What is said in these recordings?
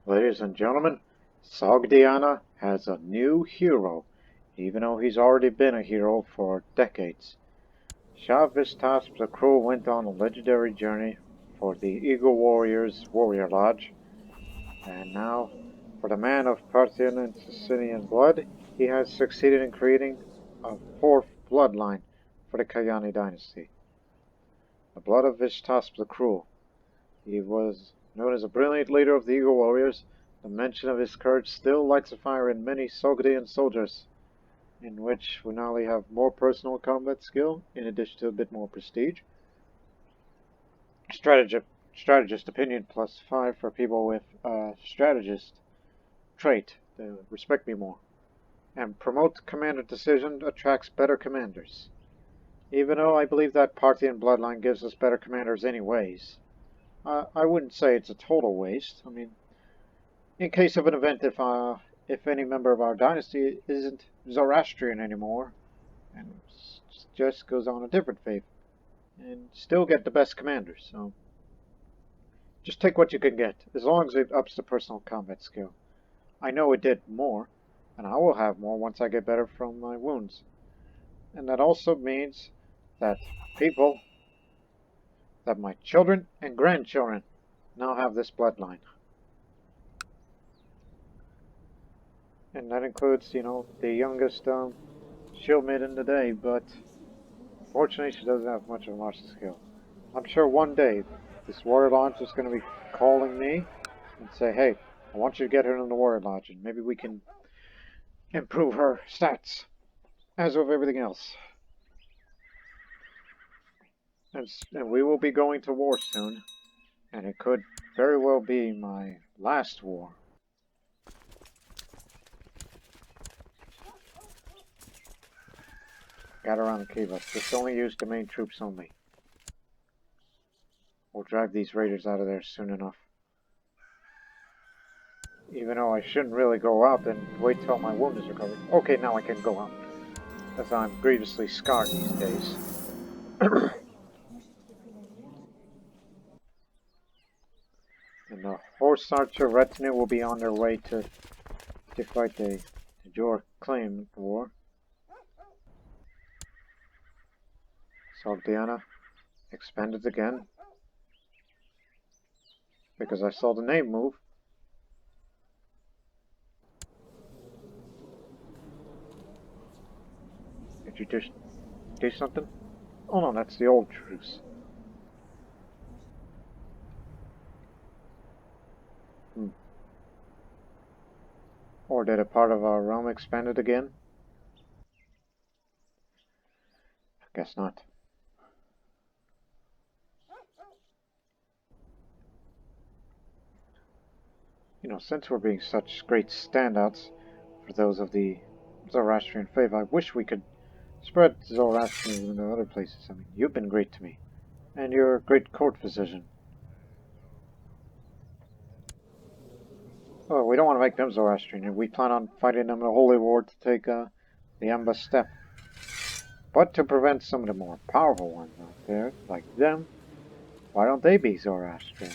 Ladies and gentlemen, Sogdiana has a new hero, even though he's already been a hero for decades. Shah Vishtasb's crew went on a legendary journey for the Eagle Warriors' Warrior Lodge, and now, for the man of Parthian and Sicilian blood, he has succeeded in creating a fourth bloodline for the Kayani dynasty. The blood of Vishtasb the Cruel. He was known as a brilliant leader of the Eagle Warriors. The mention of his courage still lights a fire in many Sogdian soldiers, in which we not only have more personal combat skill, in addition to a bit more prestige. Strategist opinion +5 for people with strategist trait. They respect me more. And promote commander decision attracts better commanders. Even though I believe that Parthian bloodline gives us better commanders anyways. I wouldn't say it's a total waste. I mean, in case of an event, if any member of our dynasty isn't Zoroastrian anymore, and just goes on a different faith, and still get the best commanders, so just take what you can get, as long as it ups the personal combat skill. I know it did more, and I will have more once I get better from my wounds. And that also means that my children and grandchildren now have this bloodline. And that includes, the youngest Shieldmaiden today, but fortunately she doesn't have much of a martial skill. I'm sure one day this Warrior Lodge is going to be calling me and say, hey, I want you to get her in the Warrior Lodge, and maybe we can improve her stats, as with everything else. And we will be going to war soon, and it could very well be my last war. Got around the cave. Just only use the main troops only. We'll drive these raiders out of there soon enough. Even though I shouldn't really go out and wait till my wound is recovered. Okay, now I can go out, as I'm grievously scarred these days. And the horse archer retinue will be on their way to fight the Jor claim war. Sogdiana expanded again, because I saw the name move. Did you just do something? Oh no, that's the old truce. Or did a part of our realm expanded again? I guess not. Since we're being such great standouts for those of the Zoroastrian faith, I wish we could spread Zoroastrianism into other places. I mean, you've been great to me, and you're a great court physician. Oh, we don't want to make them Zoroastrian. We plan on fighting them in a holy war to take the Amba step. But to prevent some of the more powerful ones out there, like them, why don't they be Zoroastrian?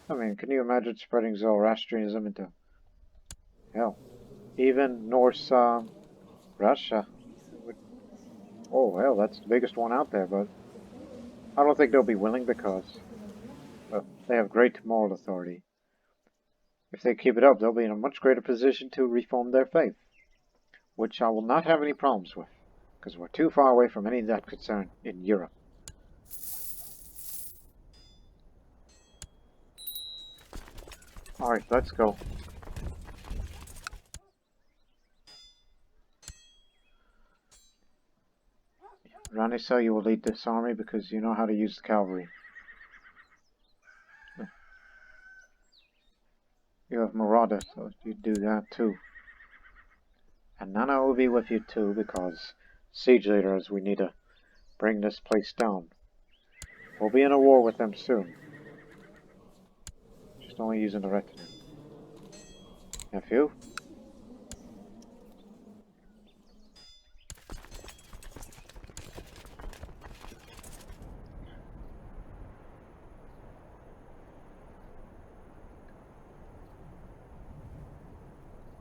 I mean, can you imagine spreading Zoroastrianism into, hell, even Norse Russia? Oh, hell, that's the biggest one out there, but I don't think they'll be willing because, well, they have great moral authority. If they keep it up, they'll be in a much greater position to reform their faith, which I will not have any problems with, because we're too far away from any of that concern in Europe. Alright, let's go. Ranisa, you will lead this army because you know how to use the cavalry. You have Murada, so you do that too. And Nana will be with you too, because siege leaders, we need to bring this place down. We'll be in a war with them soon. Just only using the retinue. Nephew?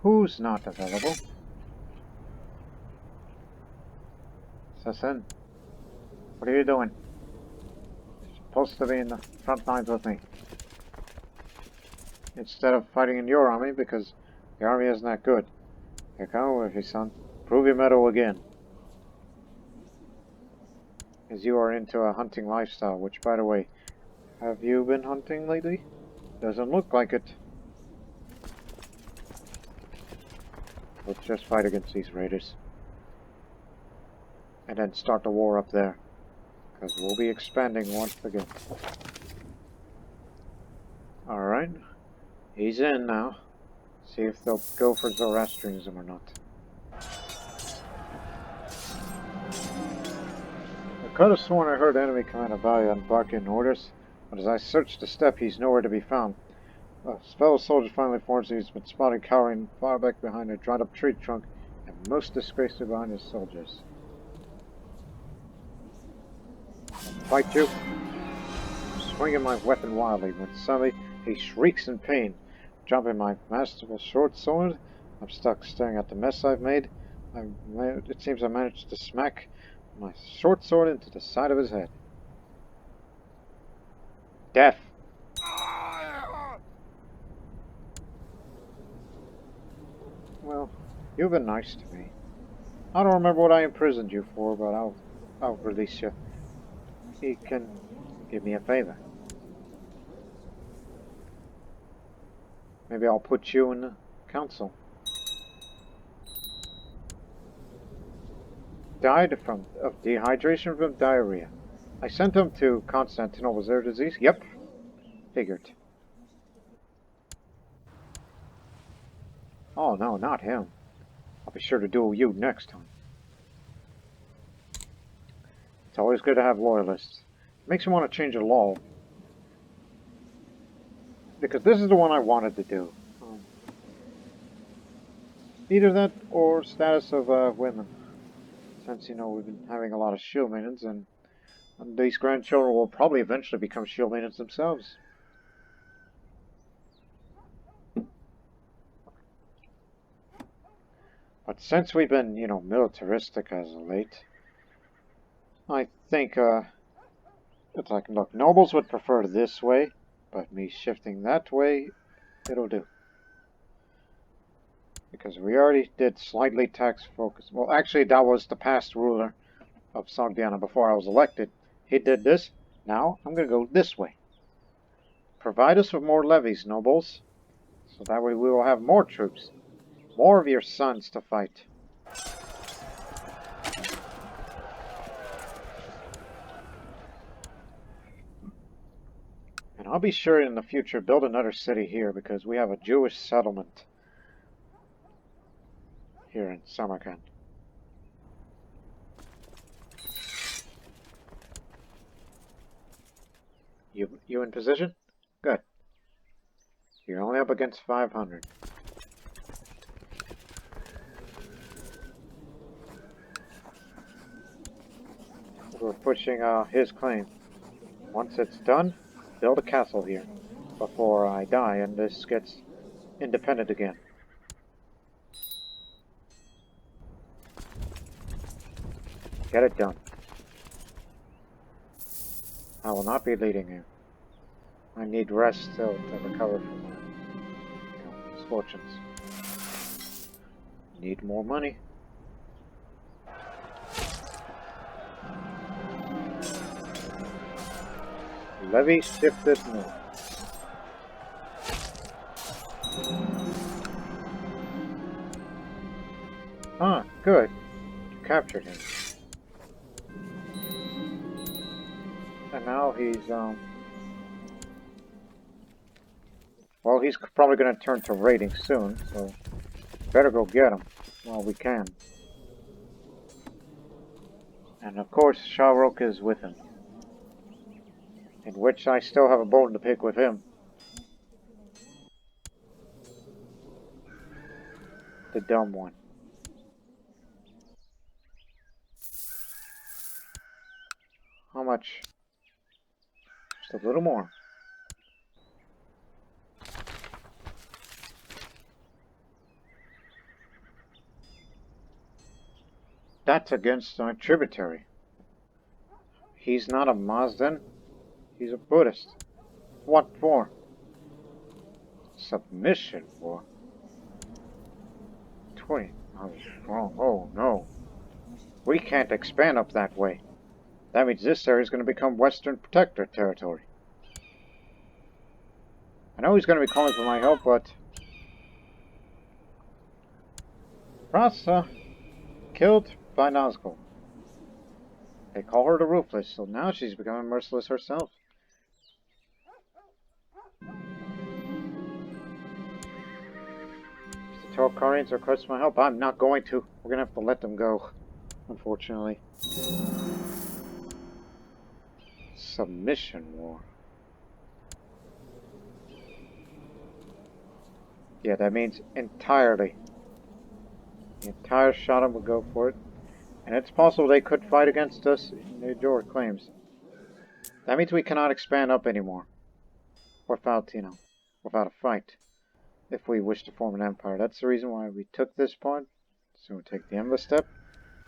Who's not available? Assassin, what are you doing? You're supposed to be in the front lines with me. Instead of fighting in your army, because the army isn't that good. Here, come with you, son. Prove your mettle again. As you are into a hunting lifestyle, which, by the way, have you been hunting lately? Doesn't look like it. Let's just fight against these raiders. And then start the war up there. Because we'll be expanding once again. Alright. He's in now. See if they'll go for Zoroastrianism or not. I could have sworn I heard enemy Commander Valiant barking orders, but as I searched the steppe, he's nowhere to be found. A fellow soldier finally informs me he's been spotted cowering far back behind a dried-up tree trunk, and most disgracefully behind his soldiers. Fight you! I'm swinging my weapon wildly when suddenly he shrieks in pain. Dropping my masterful short sword, I'm stuck staring at the mess I've made. It seems I managed to smack my short sword into the side of his head. Death! Well, you've been nice to me. I don't remember what I imprisoned you for, but I'll release you. You can give me a favor. Maybe I'll put you in the council. Died of dehydration from diarrhea. I sent him to Constantinople. Was there a disease? Yep. Figured. Oh no, not him. I'll be sure to duel you next time. It's always good to have loyalists. It makes me want to change the law. Because this is the one I wanted to do. Either that or status of women. Since, you know, we've been having a lot of shield maidens, and these grandchildren will probably eventually become shield maidens themselves. But since we've been, you know, militaristic as of late, I think, it's like, look, nobles would prefer this way, but me shifting that way, it'll do. Because we already did slightly tax focus. Well, actually, that was the past ruler of Sogdiana before I was elected. He did this. Now, I'm going to go this way. Provide us with more levies, nobles. So that way we will have more troops. More of your sons to fight. And I'll be sure in the future build another city here because we have a Jewish settlement here in Samarkand. You in position? Good. You're only up against 500. We're pushing his claim. Once it's done, build a castle here before I die and this gets independent again. Get it done. I will not be leading you. I need rest still to recover from my misfortunes. Need more money. Levy shifted north. Ah, good. You captured him. And now he's, well, he's probably going to turn to raiding soon, so better go get him while we can. And of course, Shah is with him. In which I still have a bone to pick with him. The dumb one. How much? Just a little more. that's against our tributary. He's not a Mazdan. He's a Buddhist. What for? Submission for? 20. I was wrong. Oh, no. We can't expand up that way. That means this area is going to become Western Protectorate territory. I know he's going to be calling for my help, but... Rasa, killed by Nazgul. They call her the Ruthless, so now she's becoming merciless herself. If the Telkarians request my help, I'm not going to. We're going to have to let them go, unfortunately. Submission war. Yeah, that means entirely. The entire Shadam would go for it. And it's possible they could fight against us in the Ajor claims. That means we cannot expand up anymore. Without a fight. If we wish to form an empire. That's the reason why we took this point. So we take the endless step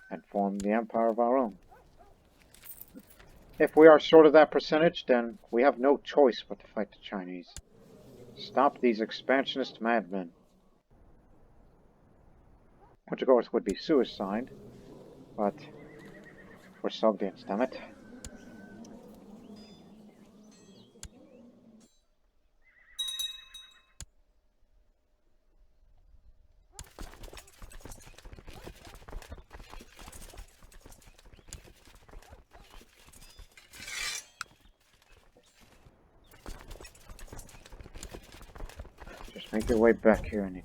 and form the empire of our own. If we are short of that percentage, then we have no choice but to fight the Chinese. Stop these expansionist madmen. Which of course would be suicide. But we're Sogdians, damn it. Just make your way back here and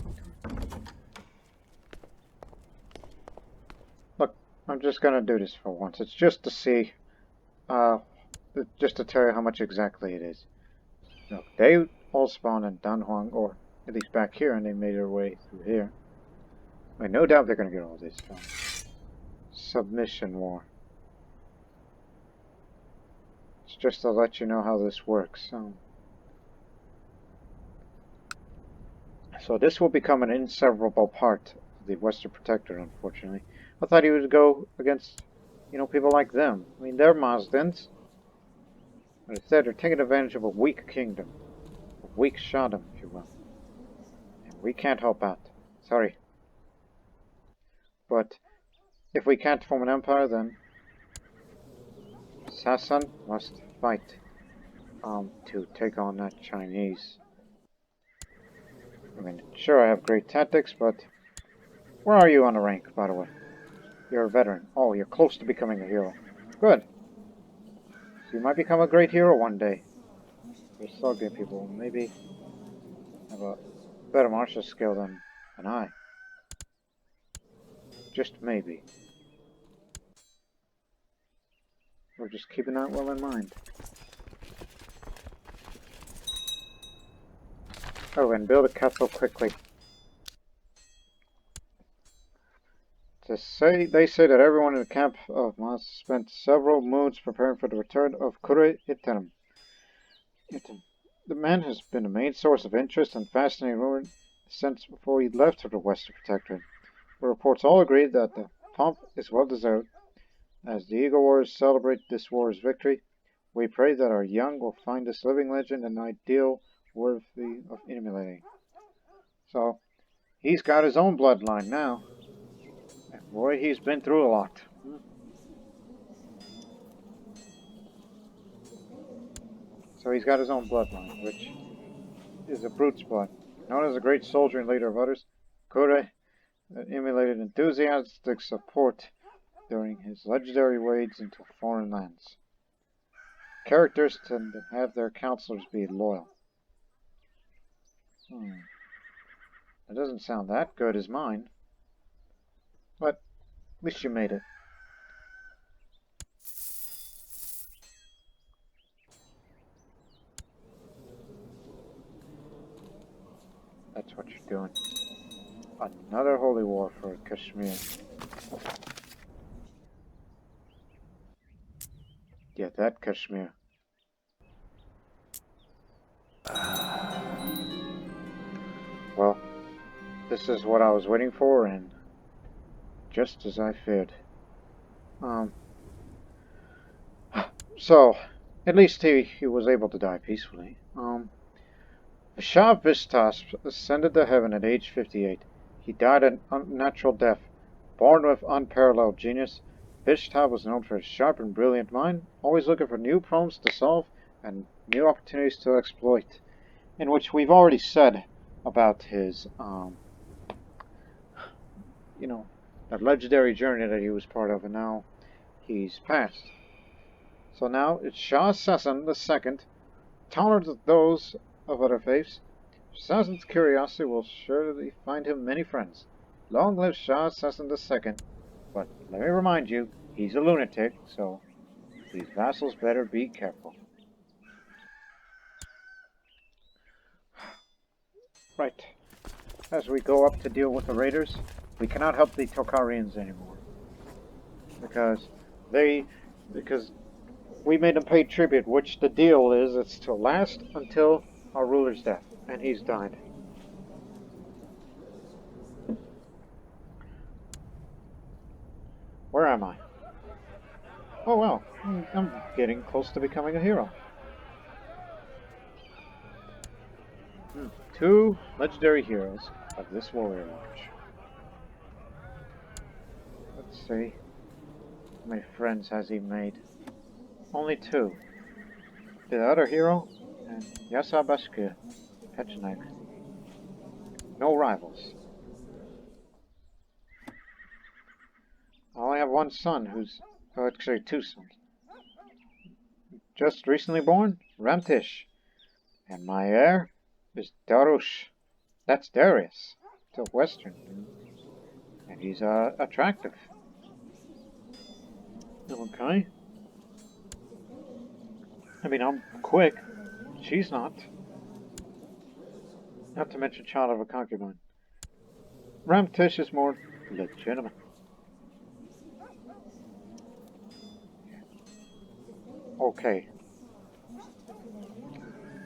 look, I'm just gonna do this for once. It's just to see, just to tell you how much exactly it is. Look, they all spawned in Danhuang, or at least back here, and they made their way through here. I mean, no doubt they're gonna get all this done. Submission war. It's just to let you know how this works. So this will become an inseparable part of the Western Protectorate, unfortunately. I thought he would go against, people like them. I mean, they're Mazdans. But instead, they're taking advantage of a weak kingdom. A weak Shadam, if you will. And we can't help out. Sorry. But if we can't form an empire, then Sasan must fight to take on that Chinese. I mean, sure, I have great tactics, but where are you on the rank, by the way? You're a veteran. Oh, you're close to becoming a hero. Good. So you might become a great hero one day. You're Sogdian people maybe have a better martial skill than I. Just maybe. We're just keeping that well in mind. Oh, and build a castle quickly. They say that everyone in the camp of Mas spent several moons preparing for the return of Kure Iterum. The man has been a main source of interest and fascinating rumor since before he left for the Western Protectorate. The reports all agree that the pomp is well deserved. As the Eagle Warriors celebrate this war's victory, we pray that our young will find this living legend an ideal worthy of emulating. So, he's got his own bloodline now. And boy, he's been through a lot. So he's got his own bloodline, which is a brute's blood. Known as a great soldier and leader of others, Kure emulated enthusiastic support during his legendary raids into foreign lands. Characters tend to have their counselors be loyal. It doesn't sound that good as mine. But at least you made it. That's what you're doing. Another holy war for Kashmir. Yeah, that Kashmir. Well, this is what I was waiting for, and just as I feared. Um, so, at least he was able to die peacefully. Shah Vishtasb ascended to heaven at age 58. He died an unnatural death. Born with unparalleled genius, Vishtasb was known for his sharp and brilliant mind, always looking for new problems to solve and new opportunities to exploit. In which we've already said about his, that legendary journey that he was part of, and now he's passed. So now it's Shah Sassan II, tolerant of those of other faiths. Sassan's curiosity will surely find him many friends. Long live Shah Sassan II. But let me remind you, he's a lunatic, so these vassals better be careful. Right. As we go up to deal with the raiders, we cannot help the Tokharians anymore. Because we made them pay tribute, which the deal is it's to last until our ruler's death, and he's died. Where am I? Oh well, I'm getting close to becoming a hero. 2 legendary heroes of this warrior lodge. Let's see. How many friends has he made? Only 2. The other hero and Yasabashka Pechenek. No rivals. I only have 1 son who's actually 2 sons. Just recently born, Ramtish. And my heir is Darush. That's Darius. To Western. And he's attractive. Okay. I mean, I'm quick. She's not. Not to mention child of a concubine. Ramtish is more legitimate. Okay.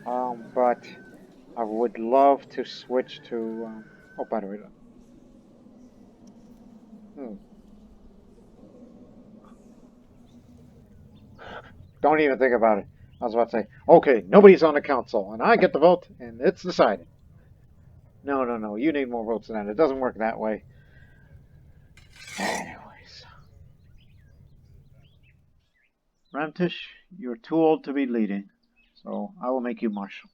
But I would love to switch to, oh, by the way. Don't even think about it. I was about to say, okay, nobody's on the council, and I get the vote, and it's decided. No, no, no, you need more votes than that. It doesn't work that way. Anyways. Ramtish, you're too old to be leading, so I will make you marshal.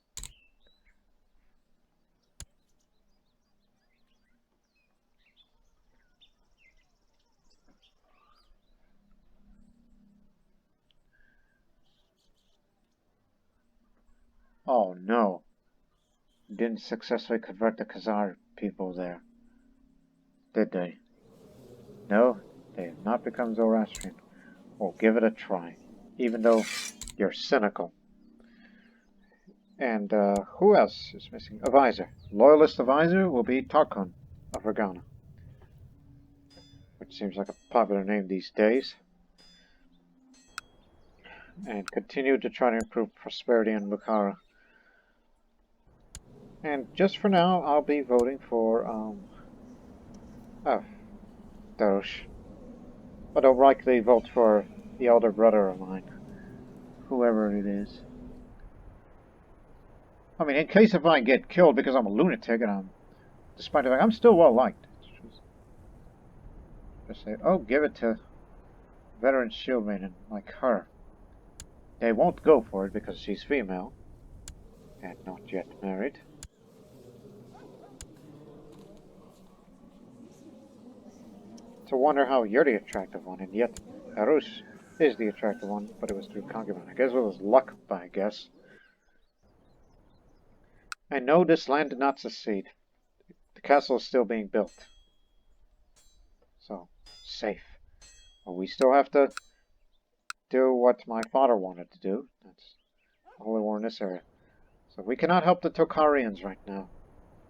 Oh no. Didn't successfully convert the Khazar people there. Did they? No, they have not become Zoroastrian. Well, give it a try, even though you're cynical. And who else is missing? A Visor. Loyalist advisor will be Tarkun of Regana, which seems like a popular name these days. And continue to try to improve prosperity in Bukhara. And just for now, I'll be voting for, Darush. But I'll likely vote for the elder brother of mine. Whoever it is. I mean, in case if I get killed because I'm a lunatic and despite the fact I'm still well liked. Just say, oh, give it to veteran Shieldmaiden like her. They won't go for it because she's female and not yet married. To wonder how you're the attractive one, and yet Harush is the attractive one, but it was through concubine. I guess it was luck, I guess. I know this land did not succeed. The castle is still being built. So, safe. But we still have to do what my father wanted to do. That's the holy war in this area. So we cannot help the Tokharians right now.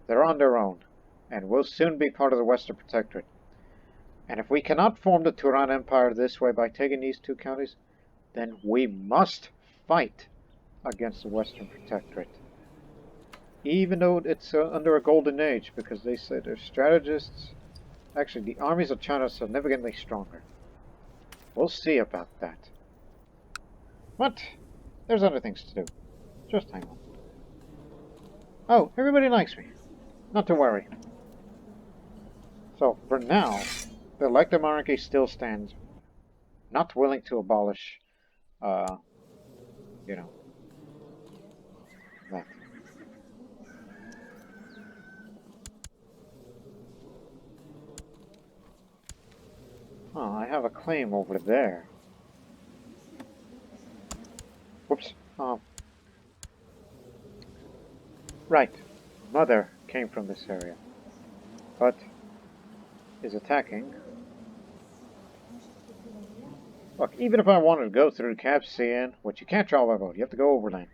They're on their own, and will soon be part of the Western Protectorate. And if we cannot form the Turan Empire this way by taking these 2 counties, then we must fight against the Western Protectorate. Even though it's under a golden age, because they say their strategists... Actually, the armies of China are significantly stronger. We'll see about that. But there's other things to do. Just hang on. Oh, everybody likes me. Not to worry. So, for now, the elected monarchy still stands. Not willing to abolish, you know, that. Oh, I have a claim over there. Whoops. Right. Mother came from this area, but is attacking. Look, even if I wanted to go through Capsian, which you can't travel by boat, you have to go overland.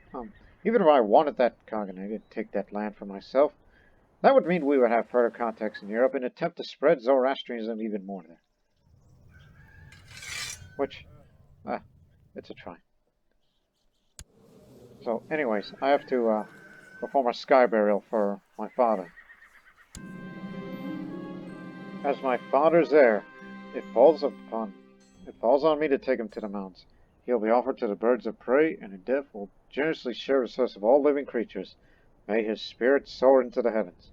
Even if I wanted that cognate to take that land for myself, that would mean we would have further contacts in Europe and attempt to spread Zoroastrianism even more there. Which, it's a try. So, anyways, I have to perform a sky burial for my father. As my father's heir, it falls on me to take him to the mountains. He'll be offered to the birds of prey, and in death will generously share the source of all living creatures. May his spirit soar into the heavens.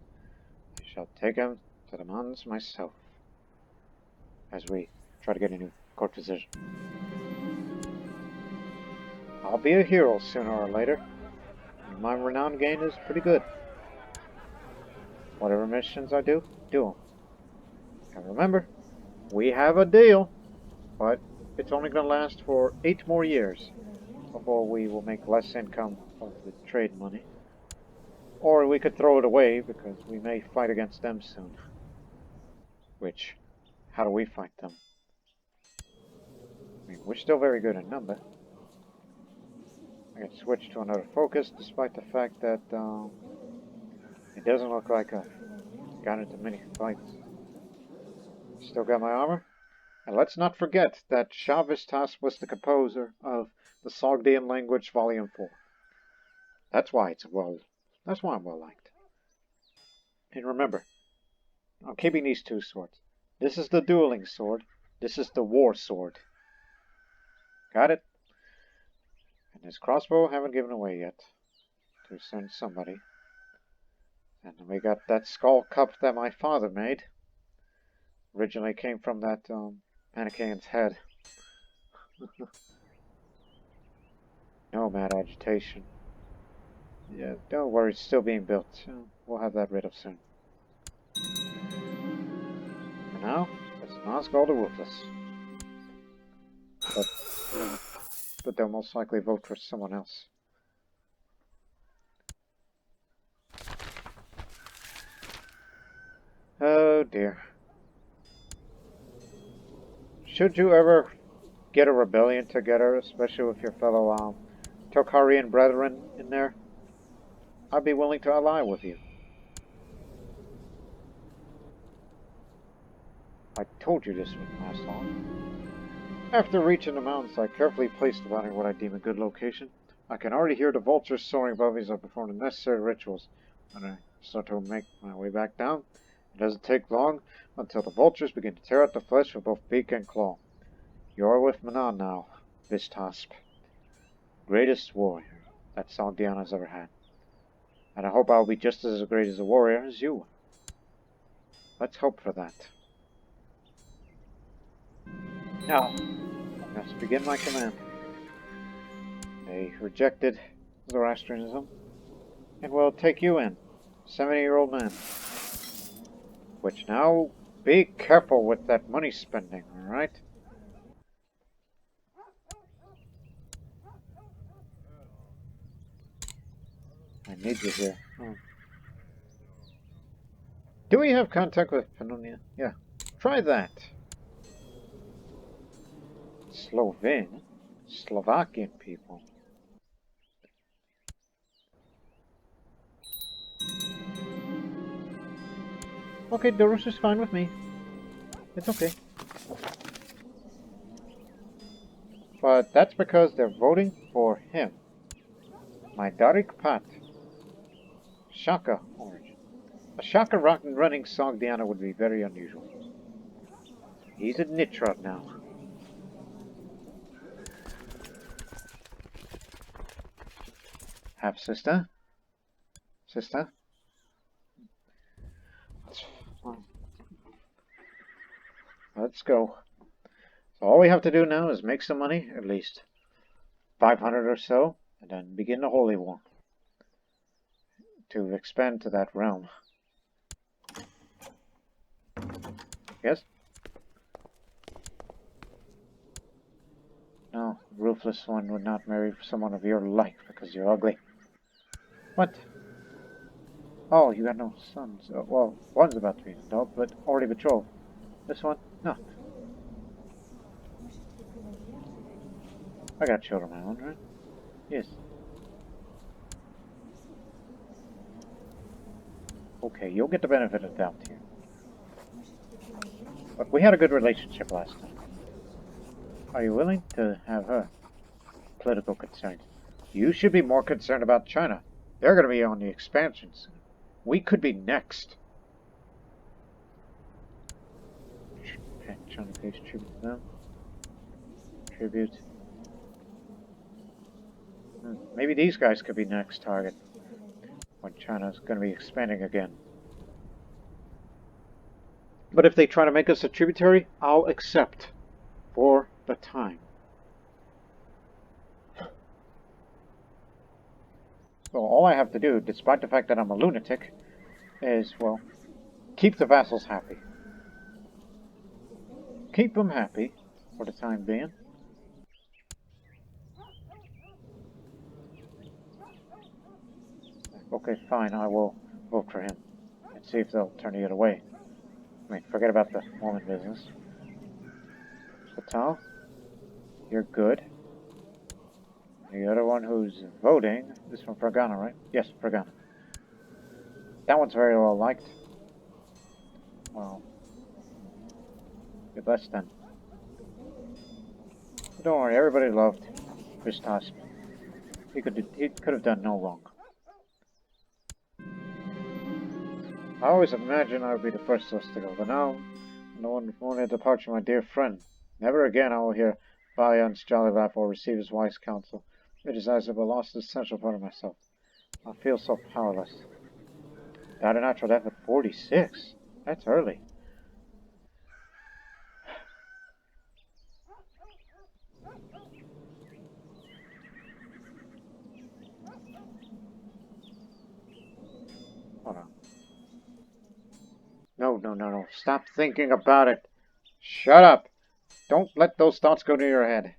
I shall take him to the mountains myself. As we try to get a new court position. I'll be a hero sooner or later, and my renown gain is pretty good. Whatever missions I do them. And remember, we have a deal, but it's only going to last for 8 more years before we will make less income of the trade money. Or we could throw it away because we may fight against them soon. Which, how do we fight them? I mean, we're still very good in number. I can switch to another focus despite the fact that it doesn't look like I got into many fights. Still got my armor. And let's not forget that Shah Vishtasb was the composer of the Sogdian language Volume 4. That's why I'm well liked. And remember, I'm keeping these 2 swords. This is the dueling sword. This is the war sword. Got it? And this crossbow I haven't given away yet. To send somebody. And then we got that skull cup that my father made. Originally came from that Manichaean's head. No mad agitation. Yeah, don't worry, it's still being built. We'll have that rid of soon. For now, let's mask all the ruthless. But they'll most likely vote for someone else. Oh dear. Should you ever get a rebellion together, especially with your fellow Tokharian brethren in there, I'd be willing to ally with you. I told you this wouldn't last long. After reaching the mountains, I carefully placed the body in what I deem a good location. I can already hear the vultures soaring above me as I perform the necessary rituals. When I start to make my way back down, it doesn't take long until the vultures begin to tear out the flesh with both beak and claw. You're with Manan now, Vishtasb. Greatest warrior that Sogdiana's ever had. And I hope I'll be just as great as a warrior as you. Let's hope for that. Now, I must begin my command. They rejected Zoroastrianism, and will take you in, 70-year-old man. Which now, be careful with that money spending, alright? I need you here. Oh. Do we have contact with Pannonia? Yeah. Try that. Slovakian people. Okay, Dorus is fine with me. It's okay. But that's because they're voting for him. My Darik Pat. Shaka origin. A Shaka running Sogdiana would be very unusual. He's a Nitrod now. half-sister. Sister. Let's go. So all we have to do now is make some money, at least 500 or so, and then begin the Holy War to expand to that realm. Yes? No, ruthless one would not marry someone of your like because you're ugly. What? Oh, you got no sons. Well, one's about to be an adult, but already betrothed. This one? No. I got children of my own, right? Yes. Okay, you'll get the benefit of the doubt here. Look, we had a good relationship last time. Are you willing to have her political concerns? You should be more concerned about China. They're going to be on the expansion soon. We could be next. China pays tribute to them. Tribute. Maybe these guys could be next target when China's going to be expanding again. But if they try to make us a tributary, I'll accept for the time. So all I have to do, despite the fact that I'm a lunatic, is, well, keep the vassals happy. Keep them happy for the time being. Okay, fine, I will vote for him and see if they'll turn the other way. I mean, forget about the woman business. Fatal, you're good. The other one who's voting is from Fergana, right? Yes, Fergana. That one's very well liked. Well, good less then. But don't worry, everybody loved Vishtasb. He could have done no wrong. I always imagined I would be the first of us to go, but now, no one mourning the departure of my dear friend. Never again I will hear Valiant's jolly laugh or receive his wise counsel. It is as if I lost an essential part of myself. I feel so powerless. Died a natural death at 46. That's early. Hold on. No. Stop thinking about it. Shut up. Don't let those thoughts go to your head.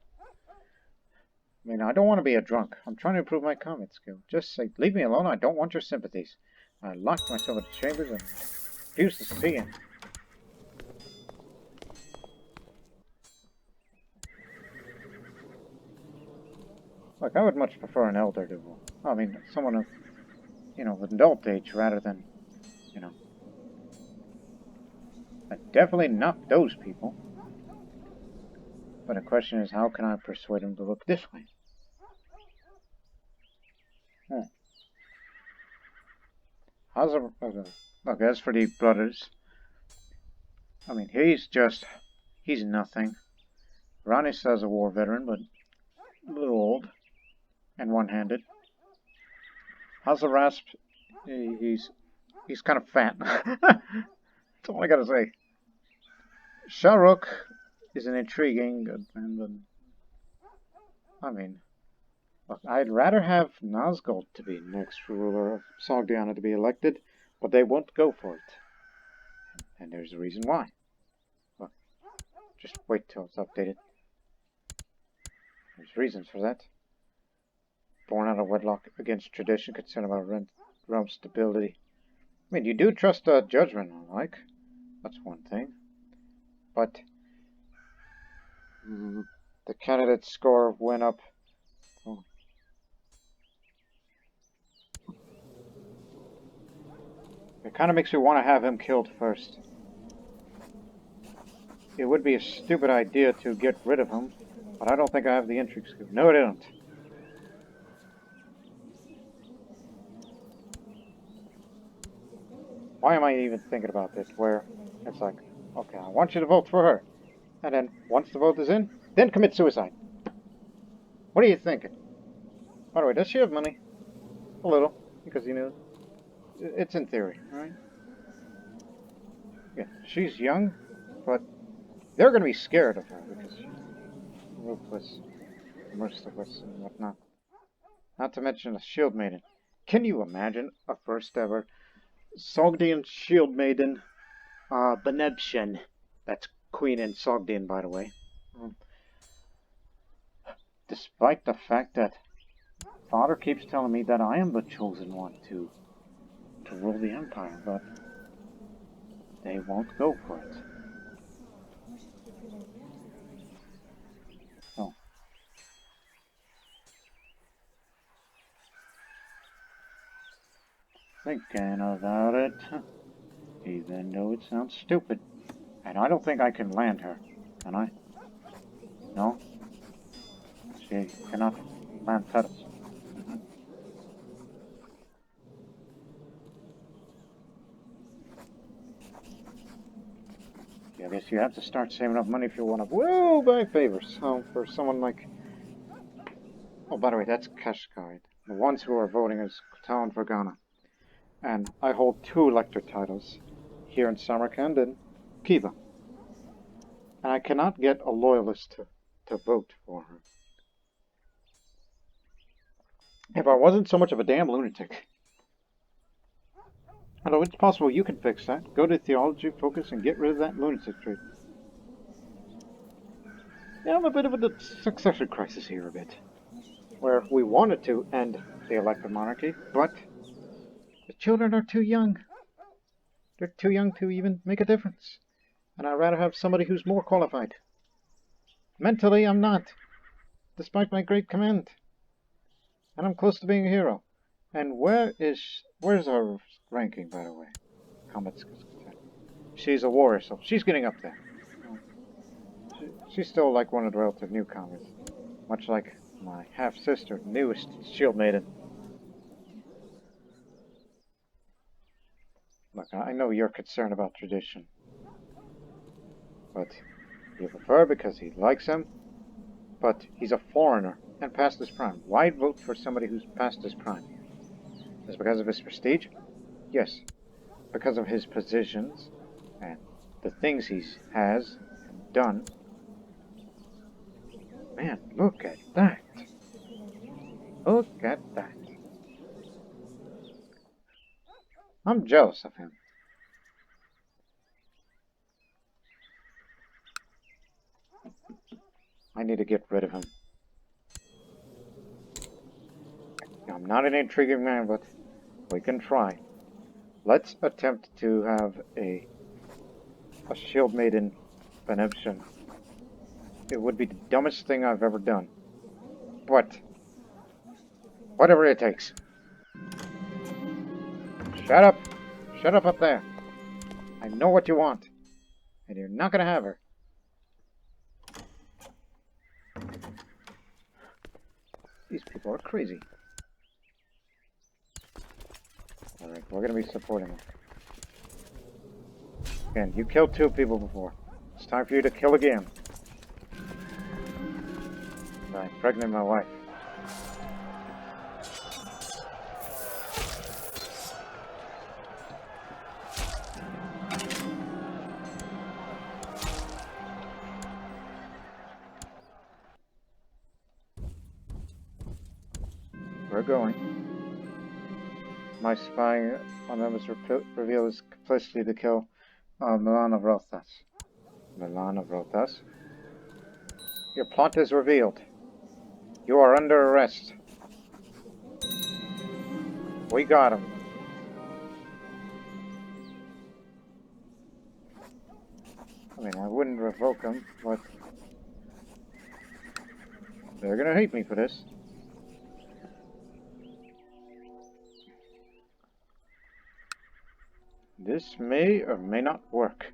I mean, I don't want to be a drunk. I'm trying to improve my combat skill. Just say, leave me alone. I don't want your sympathies. I locked myself in the chambers and refused to see him. Look, I would much prefer an elder to, I mean, someone of, with adult age rather than, definitely not those people. But the question is, how can I persuade him to look this way? Look, as for the brothers, I mean, he's nothing. Ranis is a war veteran, but a little old and one-handed. Hazarasp, he's kind of fat. That's all I gotta say. Sharuk is an intriguing and I mean, look, I'd rather have Nazgul to be next ruler of Sogdiana to be elected, but they won't go for it. And there's a reason why. Look, just wait till it's updated. There's reasons for that. Born out of wedlock against tradition, concerned about realm stability. I mean, you do trust judgment, I like. That's one thing. But the candidate score went up. Oh. It kind of makes me want to have him killed first. It would be a stupid idea to get rid of him, but I don't think I have the intrigue skill. No, I don't. Why am I even thinking about this? Where it's like, okay, I want you to vote for her. And then, once the vote is in, then commit suicide. What are you thinking? By the way, does she have money? A little, because you know, it's in theory, right? Yeah, she's young, but they're going to be scared of her because she's ruthless, merciless, and whatnot. Not to mention a Shieldmaiden. Can you imagine a first ever Sogdian Shieldmaiden, Banebshen? That's Queen in Sogdian, by the way. Despite the fact that Father keeps telling me that I am the chosen one to rule the Empire, but they won't go for it. Oh. Thinking about it, even though it sounds stupid. And I don't think I can land her, can I? No? She cannot land petals. I guess you have to start saving up money if you want to buy favors. So for someone like... Oh, by the way, that's Kashkai. The ones who are voting is Kata and Vargana. And I hold 2 elector titles here in Samarkand and Kiva. And I cannot get a loyalist to vote for her. If I wasn't so much of a damn lunatic. Although it's possible you can fix that. Go to theology, focus, and get rid of that lunatic trait. Yeah, I'm a bit of a succession crisis here a bit. Where we wanted to end the elected monarchy, but the children are too young. They're too young to even make a difference. And I'd rather have somebody who's more qualified. Mentally, I'm not, despite my great command. And I'm close to being a hero. And where's our ranking, by the way? Combat's she's a warrior, so she's getting up there. She's still like one of the relative newcomers. Much like my half-sister, newest Shieldmaiden. Look, I know you're concerned about tradition. But you prefer because he likes him. But he's a foreigner and past his prime. Why vote for somebody who's past his prime? Is it because of his prestige? Yes. Because of his positions and the things he has done. Man, look at that. Look at that. I'm jealous of him. I need to get rid of him. I'm not an intriguing man, but we can try. Let's attempt to have a Shieldmaiden Banebshen. It would be the dumbest thing I've ever done. But whatever it takes. Shut up. Shut up there. I know what you want. And you're not gonna have her. These people are crazy. Alright, we're gonna be supporting them. Again, you killed 2 people before. It's time for you to kill again. I impregnate my wife. We're going. My spy on them was revealed his complicity to kill Milan of Rothas. Milan of Rothas? Your plot is revealed. You are under arrest. We got him. I mean, I wouldn't revoke him, but they're gonna hate me for this. This may or may not work,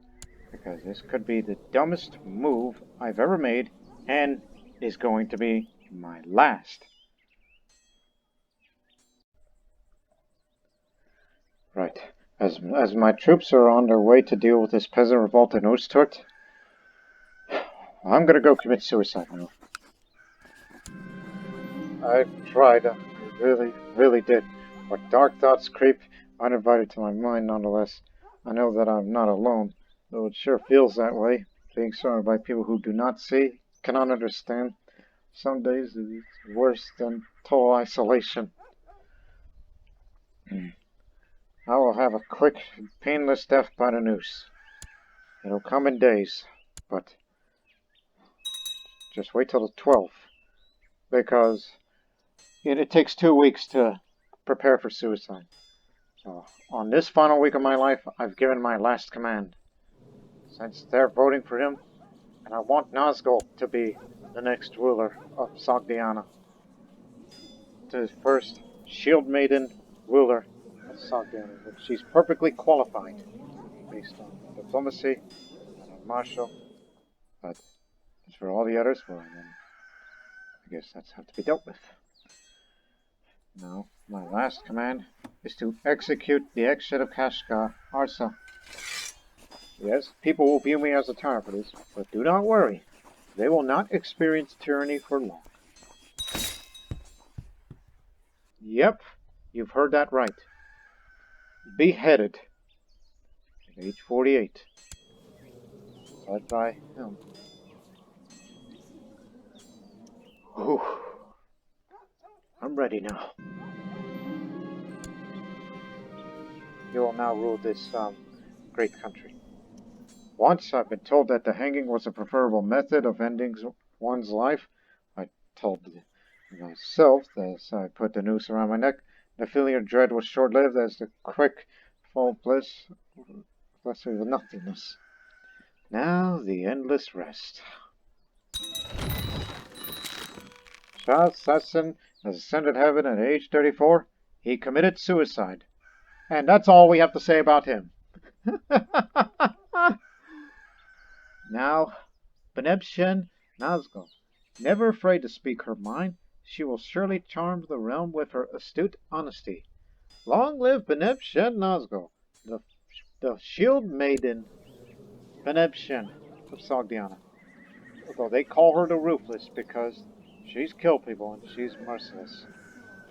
because this could be the dumbest move I've ever made, and is going to be my last. Right. As my troops are on their way to deal with this peasant revolt in Ostort, I'm gonna go commit suicide now. I tried, I really, really did. What dark thoughts creep uninvited to my mind nonetheless. I know that I'm not alone, though it sure feels that way, being surrounded by people who do not see, cannot understand. Some days it's worse than total isolation. I will have a quick, painless death by the noose. It'll come in days, but just wait till the 12th, because it takes 2 weeks to prepare for suicide. So, on this final week of my life, I've given my last command. Since they're voting for him, and I want Nazgul to be the next ruler of Sogdiana. The first Shieldmaiden ruler of Sogdiana. She's perfectly qualified, based on diplomacy and on martial. But as for all the others, well, then I guess that's have to be dealt with. Now, my last command is to execute the ex-head of Kashgar, Arsa. Yes, people will view me as a tyrant for this, but do not worry. They will not experience tyranny for long. Yep, you've heard that right. Beheaded at age 48. Led by him. Whew. I'm ready now. You will now rule this great country. Once I've been told that the hanging was a preferable method of ending one's life. I told myself as I put the noose around my neck. The feeling of dread was short-lived as the quick full bliss with nothingness. Now the endless rest. Shah Vishtasb has ascended heaven at age 34. He committed suicide. And that's all we have to say about him. Now, Banebshen Nazgul, never afraid to speak her mind, she will surely charm the realm with her astute honesty. Long live Banebshen Nazgul, the Shieldmaiden Banebshen of Sogdiana. Although they call her the Ruthless because she's killed people and she's merciless.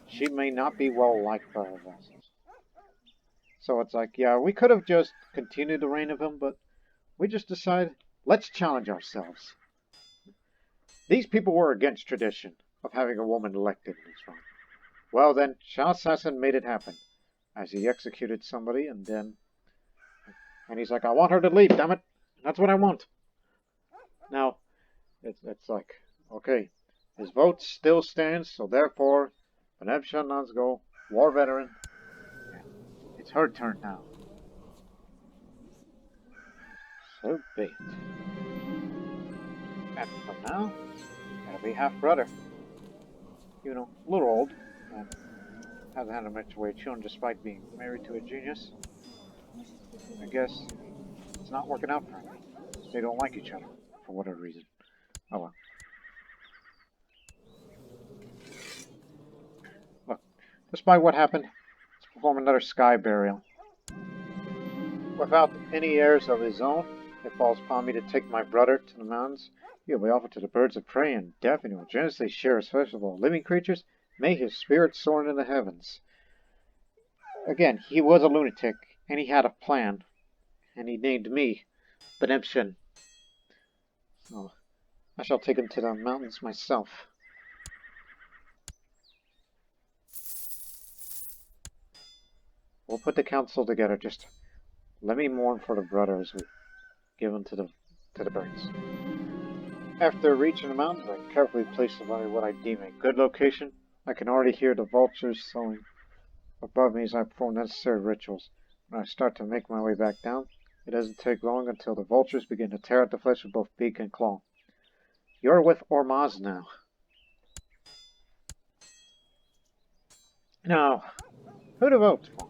She may not be well liked by her vassals. So it's like, yeah, we could have just continued the reign of him, but we just decided, let's challenge ourselves. These people were against tradition of having a woman elected in this throne. Well then, Shah Vishtasb made it happen, as he executed somebody, and he's like, I want her to leave, damn it! That's what I want. Now, it's like, okay, his vote still stands, so therefore, Banebshen Nazgul, war veteran, it's her turn now. So be it. And from now, it'll be half-brother. You know, a little old, and hasn't had much way children despite being married to a genius. I guess it's not working out for them. They don't like each other, for whatever reason. Oh well. Look, despite what happened, let's perform another sky burial. Without any heirs of his own, it falls upon me to take my brother to the mountains. He will be offered to the birds of prey and death, and he will generously share his flesh with all living creatures. May his spirit soar into the heavens. Again, he was a lunatic, and he had a plan, and he named me Banebshen. So, I shall take him to the mountains myself. We'll put the council together. Just let me mourn for the brother as we give him to the birds. After reaching the mountains, I carefully place the body in what I deem a good location. I can already hear the vultures soaring above me as I perform necessary rituals. When I start to make my way back down, it doesn't take long until the vultures begin to tear at the flesh with both beak and claw. You're with Ormaz now. Now, who to vote for?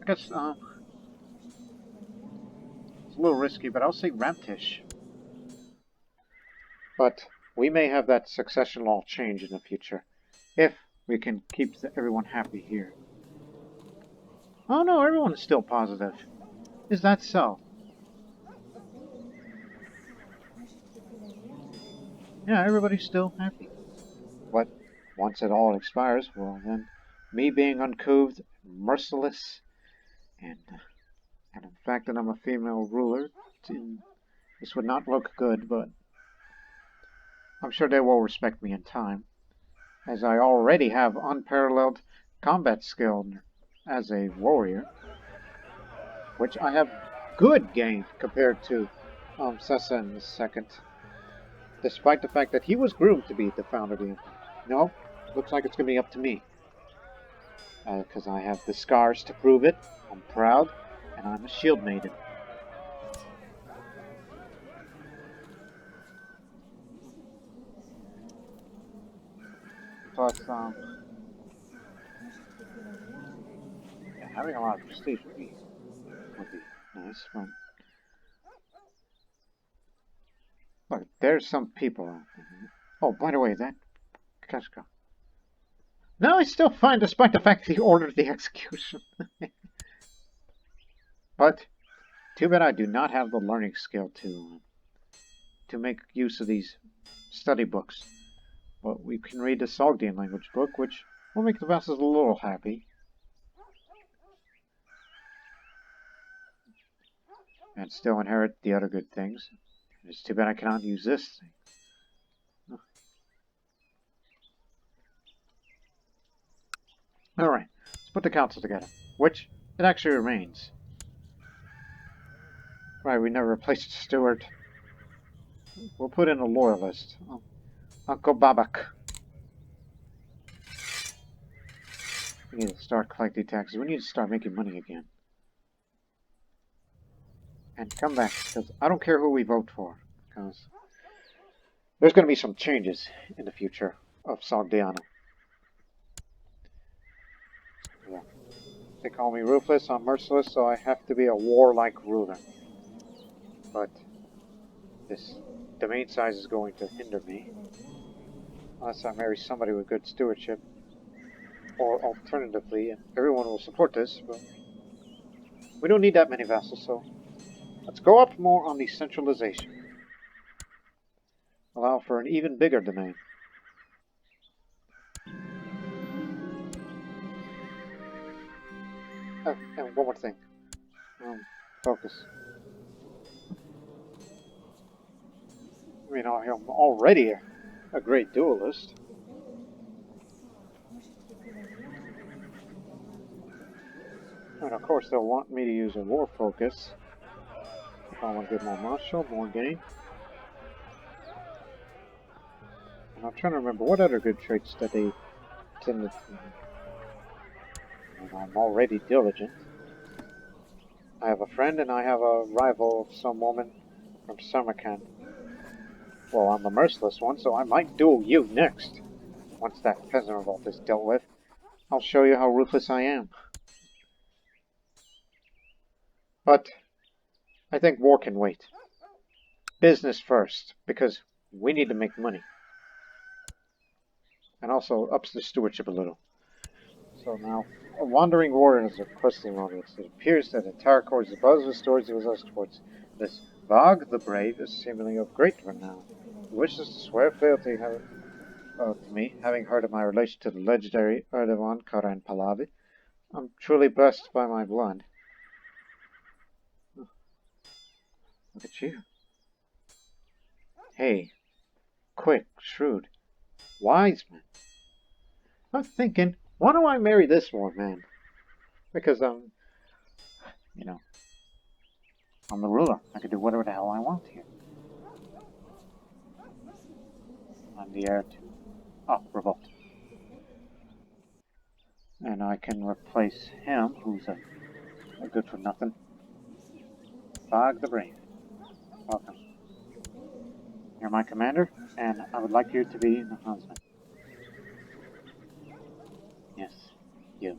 I guess, it's a little risky, but I'll say Ramtish. But we may have that succession law change in the future, if we can keep everyone happy here. Oh no, everyone is still positive. Is that so? Yeah, everybody's still happy. But once it all expires, well then, me being uncouth, merciless, and the fact that I'm a female ruler, this would not look good, but I'm sure they will respect me in time, as I already have unparalleled combat skill as a warrior, which I have good gained compared to Sesen II, despite the fact that he was groomed to be the founder of the Empire. No, looks like it's going to be up to me, because I have the scars to prove it, I'm proud, and I'm a shield maiden. Plus, yeah, having a lot of prestige would be nice, but look, there's some people out there. Oh, by the way, that Keshka. No, I still fine, despite the fact that he ordered the execution. But too bad I do not have the learning skill to make use of these study books. But we can read the Sogdian language book, which will make the vassals a little happy. And still inherit the other good things. It's too bad I cannot use this thing. Alright, let's put the council together. Which, it actually remains. Right, we never replaced the steward. We'll put in a loyalist. Uncle Babak. We need to start collecting taxes. We need to start making money again. And come back, because I don't care who we vote for. Because there's going to be some changes in the future of Sogdiana. Yeah. They call me ruthless, I'm merciless, so I have to be a warlike ruler. But this domain size is going to hinder me. Unless I marry somebody with good stewardship. Or alternatively, and everyone will support this, but we don't need that many vassals, so let's go up more on the centralization. Allow for an even bigger domain. Oh, and one more thing. Focus. I mean, I'm already a great duelist. And of course they'll want me to use a war focus. If I want to get more martial, more gain. And I'm trying to remember what other good traits that they tend to... And I'm already diligent. I have a friend and I have a rival of some woman from Samarkand. Well, I'm the merciless one, so I might duel you next. Once that peasant revolt is dealt with, I'll show you how ruthless I am. But I think war can wait. Business first, because we need to make money. And also ups the stewardship a little. So now, a wandering warrior is requesting romance. It appears that the entire court is above the stories he was us towards. This Vag the Brave is seemingly of great renown. He wishes to swear fealty to me, having heard of my relation to the legendary Erdogan Karan Pahlavi. I'm truly blessed by my blood. Look at you. Hey, quick, shrewd, wise man. I'm thinking, why do I marry this one, man? Because I'm the ruler. I can do whatever the hell I want here. I'm the heir to revolt. And I can replace him, who's a good for nothing. Fog the Brave. Welcome. You're my commander, and I would like you to be the husband. Yes, you.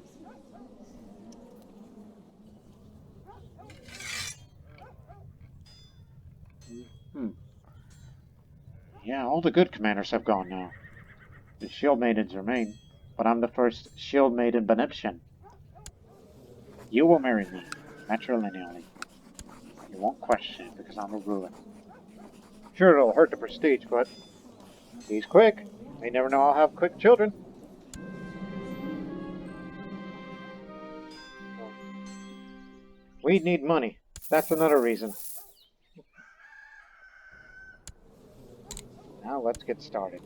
Yeah, all the good commanders have gone now. The shield maidens remain, but I'm the first shield maiden Banebshen. You will marry me, matrilineally. You won't question it because I'm a ruler. Sure, it'll hurt the prestige, but he's quick. You never know, I'll have quick children. We need money. That's another reason. Now let's get started.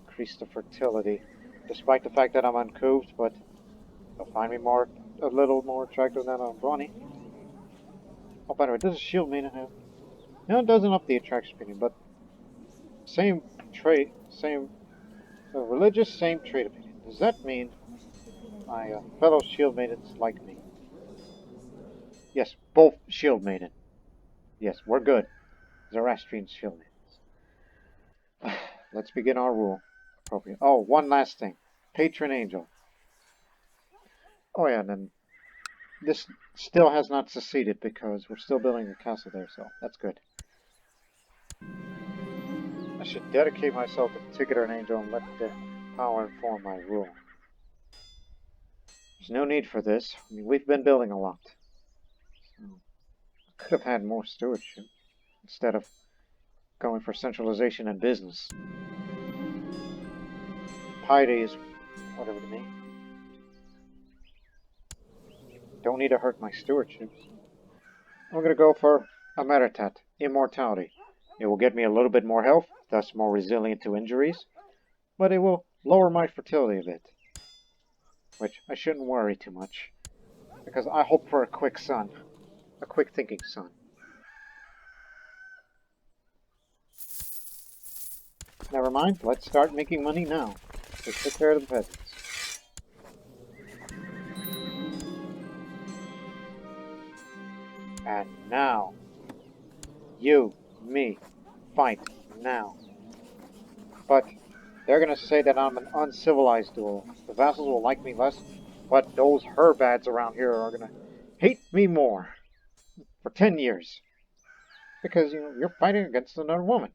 Increase the fertility. Despite the fact that I'm uncouth, but they'll find me a little more attractive than a brawny. Oh, by the way, does a Shieldmaiden have? No, it doesn't up the attraction opinion, but same trait, same religious, same trait opinion. Does that mean my fellow Shieldmaidens like me? Yes, both Shieldmaiden. Yes, we're good. Zoroastrian Shieldmaidens. Let's begin our rule. Appropriate. Oh, one last thing. Patron Angel. Oh yeah, and then this still has not seceded because we're still building a castle there, so that's good. I should dedicate myself to Ticketer and Angel and let the power inform my rule. There's no need for this. I mean, we've been building a lot. So I could have had more stewardship instead of going for centralization and business. Piety is whatever to me. Don't need to hurt my stewardship. I'm going to go for a Meritat, Immortality. It will get me a little bit more health, thus more resilient to injuries, but it will lower my fertility a bit. Which I shouldn't worry too much, because I hope for a quick son. A quick thinking son. Never mind, let's start making money now. Let's take care of the peasants. And now, you, me, fight now. But they're gonna say that I'm an uncivilized duel. The vassals will like me less, but those herbads around here are gonna hate me more. For 10 years. Because, you're fighting against another woman.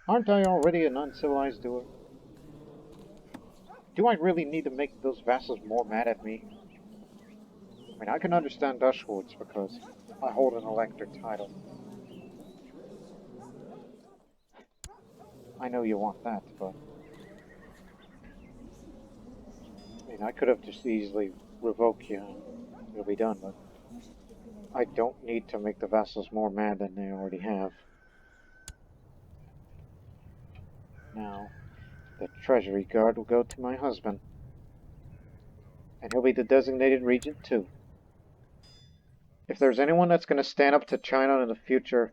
Aren't I already an uncivilized dueler? Do I really need to make those vassals more mad at me? I mean, I can understand Dashwoods because I hold an elector title. I know you want that, but... I mean, I could have just easily revoked you and it'll be done, but... I don't need to make the vassals more mad than they already have. Now, the treasury guard will go to my husband. And he'll be the designated regent too. If there's anyone that's going to stand up to China in the future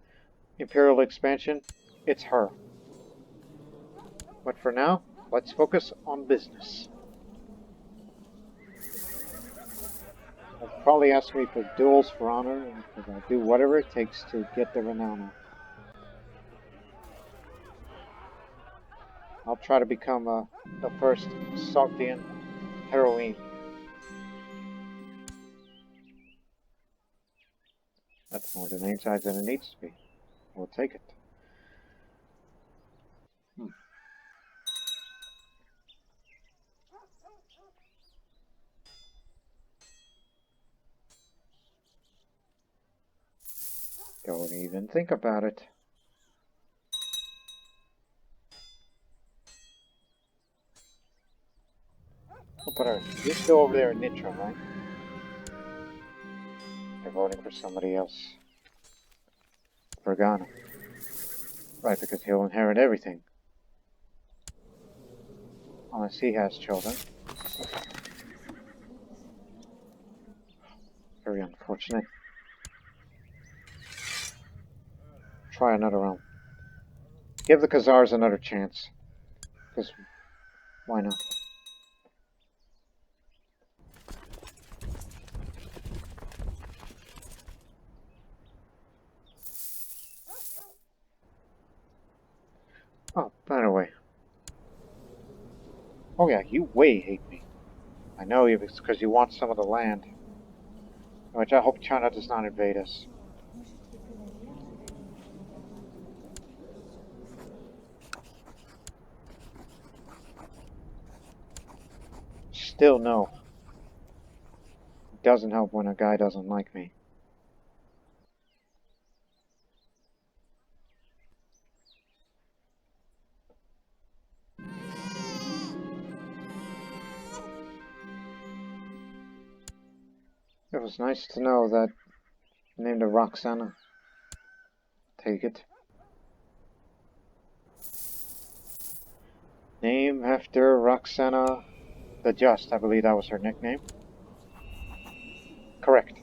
imperial expansion, it's her. But for now, let's focus on business. They'll probably ask me for duels for honor, and I'll do whatever it takes to get the renown up. I'll try to become the first Sogdian heroine. That's more than 8 sides than it needs to be. We'll take it. Don't even think about it. Oh, but you're still over there in Nitra, right? They're voting for somebody else. Vergana. Right, because he'll inherit everything. Unless he has children. Very unfortunate. Try another round. Give the Khazars another chance. Because, why not? Oh, by the way. Oh yeah, you way hate me. I know it's because you want some of the land. Which I hope China does not invade us. Still no. It doesn't help when a guy doesn't like me. It was nice to know that named her Roxana. Take it. Name after Roxana the Just, I believe that was her nickname. Correct.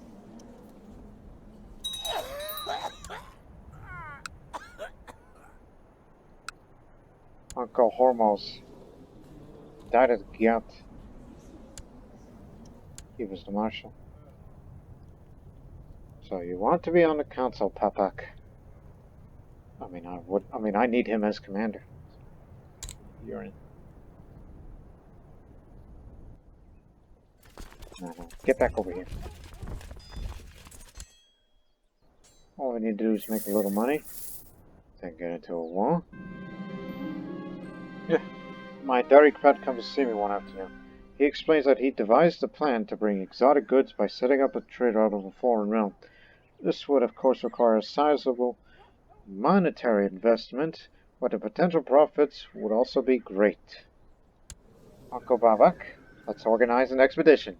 Uncle Hormuz died of gout. He was the marshal. So you want to be on the council, Papak? I need him as commander. You're in. No, get back over here. All we need to do is make a little money, then get into a war. Yeah, my dairy crowd comes to see me one afternoon. He explains that he devised a plan to bring exotic goods by setting up a trade route of a foreign realm. This would, of course, require a sizable monetary investment, but the potential profits would also be great. Uncle Babak, let's organize an expedition.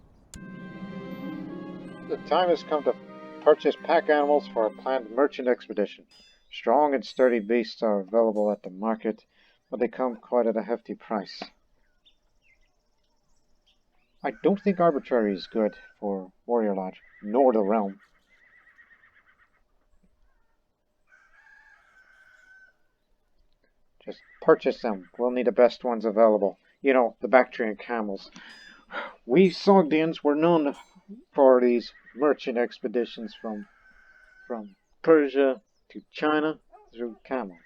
The time has come to purchase pack animals for a planned merchant expedition. Strong and sturdy beasts are available at the market, but they come quite at a hefty price. I don't think arbitrary is good for Warrior Lodge, nor the realm. Just purchase them. We'll need the best ones available. You know, the Bactrian camels. We Sogdians were known for these merchant expeditions from Persia to China through camels.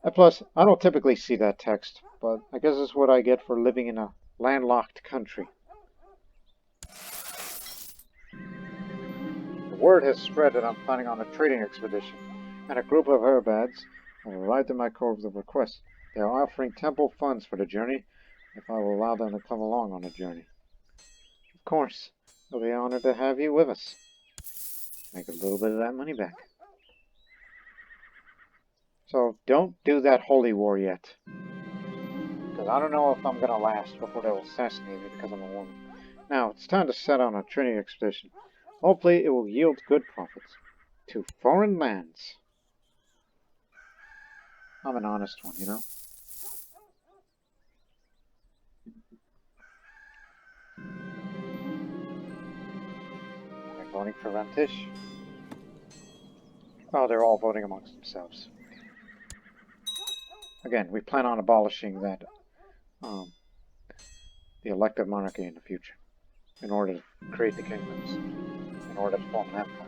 And plus, I don't typically see that text, but I guess it's what I get for living in a landlocked country. The word has spread that I'm planning on a trading expedition, and a group of Herbads have arrived in my court with a request. They are offering temple funds for the journey, if I will allow them to come along on the journey. Of course, they'll be honored to have you with us. Make a little bit of that money back. So don't do that holy war yet. Because I don't know if I'm going to last before they'll assassinate me because I'm a woman. Now, it's time to set on a trading expedition. Hopefully it will yield good profits. To foreign lands. I'm an honest one, you know? They're voting for Rantish. Oh, they're all voting amongst themselves. Again, we plan on abolishing that, the elective monarchy in the future, in order to create the kingdoms, in order to form an empire.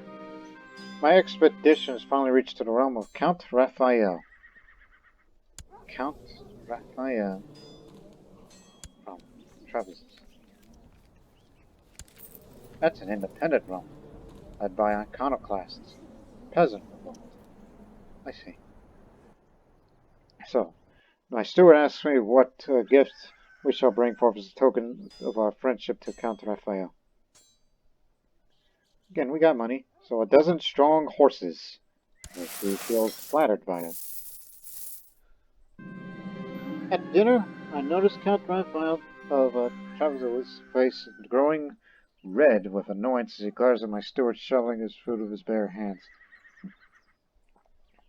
My expedition has finally reached to the realm of Count Raphael. Count Raphael from Travis. That's an independent realm, led by iconoclasts, peasant revolt. I see. So, my steward asks me what gifts we shall bring forth as a token of our friendship to Count Raphael. Again, we got money, so a dozen strong horses, if he feels flattered by it. At dinner, I noticed Count Raphael of Travis's face growing red with annoyance as he glares at my steward shoveling his food with his bare hands.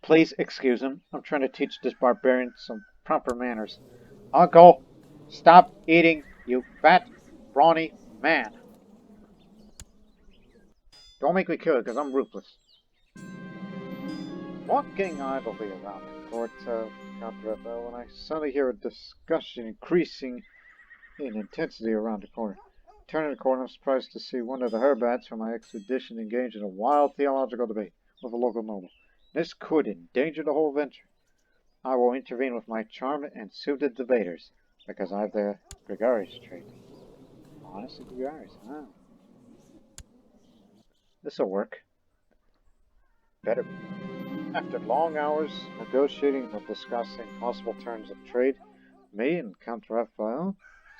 Please excuse him. I'm trying to teach this barbarian some proper manners. Uncle, stop eating, you fat, brawny man. Don't make me kill you, because I'm ruthless. Walking idly around the court of Count Raphael when I suddenly hear a discussion increasing in intensity around the corner. Turning the corner, I'm surprised to see one of the Herbads from my expedition engaged in a wild theological debate with a local noble. This could endanger the whole venture. I will intervene with my charm and soothe the debaters, because I have the gregarious trait. Honestly, gregarious, huh? This'll work. Better be. After long hours negotiating and discussing possible terms of trade, me and Count Raphael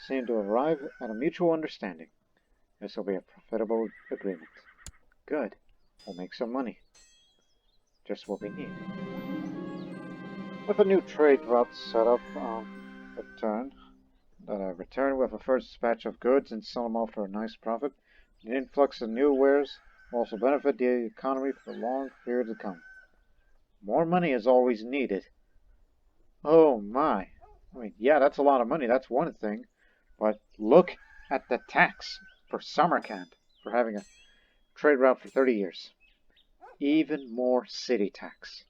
seem to arrive at a mutual understanding. This will be a profitable agreement. Good. We'll make some money. Just what we need. With a new trade route set up, I return with a first batch of goods and sell them all for a nice profit. The influx of new wares will also benefit the economy for a long period to come. More money is always needed. Oh my. I mean, yeah, that's a lot of money, that's one thing. But look at the tax for Samarkand for having a trade route for 30 years. Even more city tax.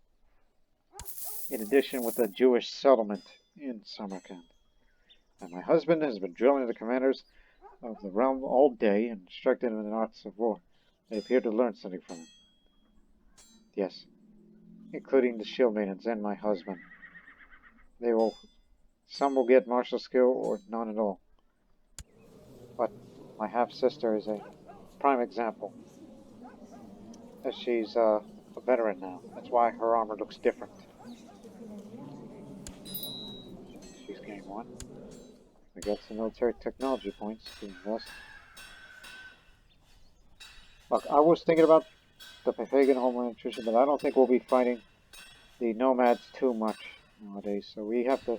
In addition with the Jewish settlement in Samarkand. And my husband has been drilling the commanders of the realm all day and instructing them in the arts of war. They appear to learn something from him. Yes, including the Shieldmaidens and my husband. Some will get martial skill or none at all. But my half-sister is a prime example. As she's a veteran now. That's why her armor looks different. She's gained one. We got some military technology points to invest. Look, I was thinking about the pagan homeland nutrition, but I don't think we'll be fighting the nomads too much nowadays, so we have to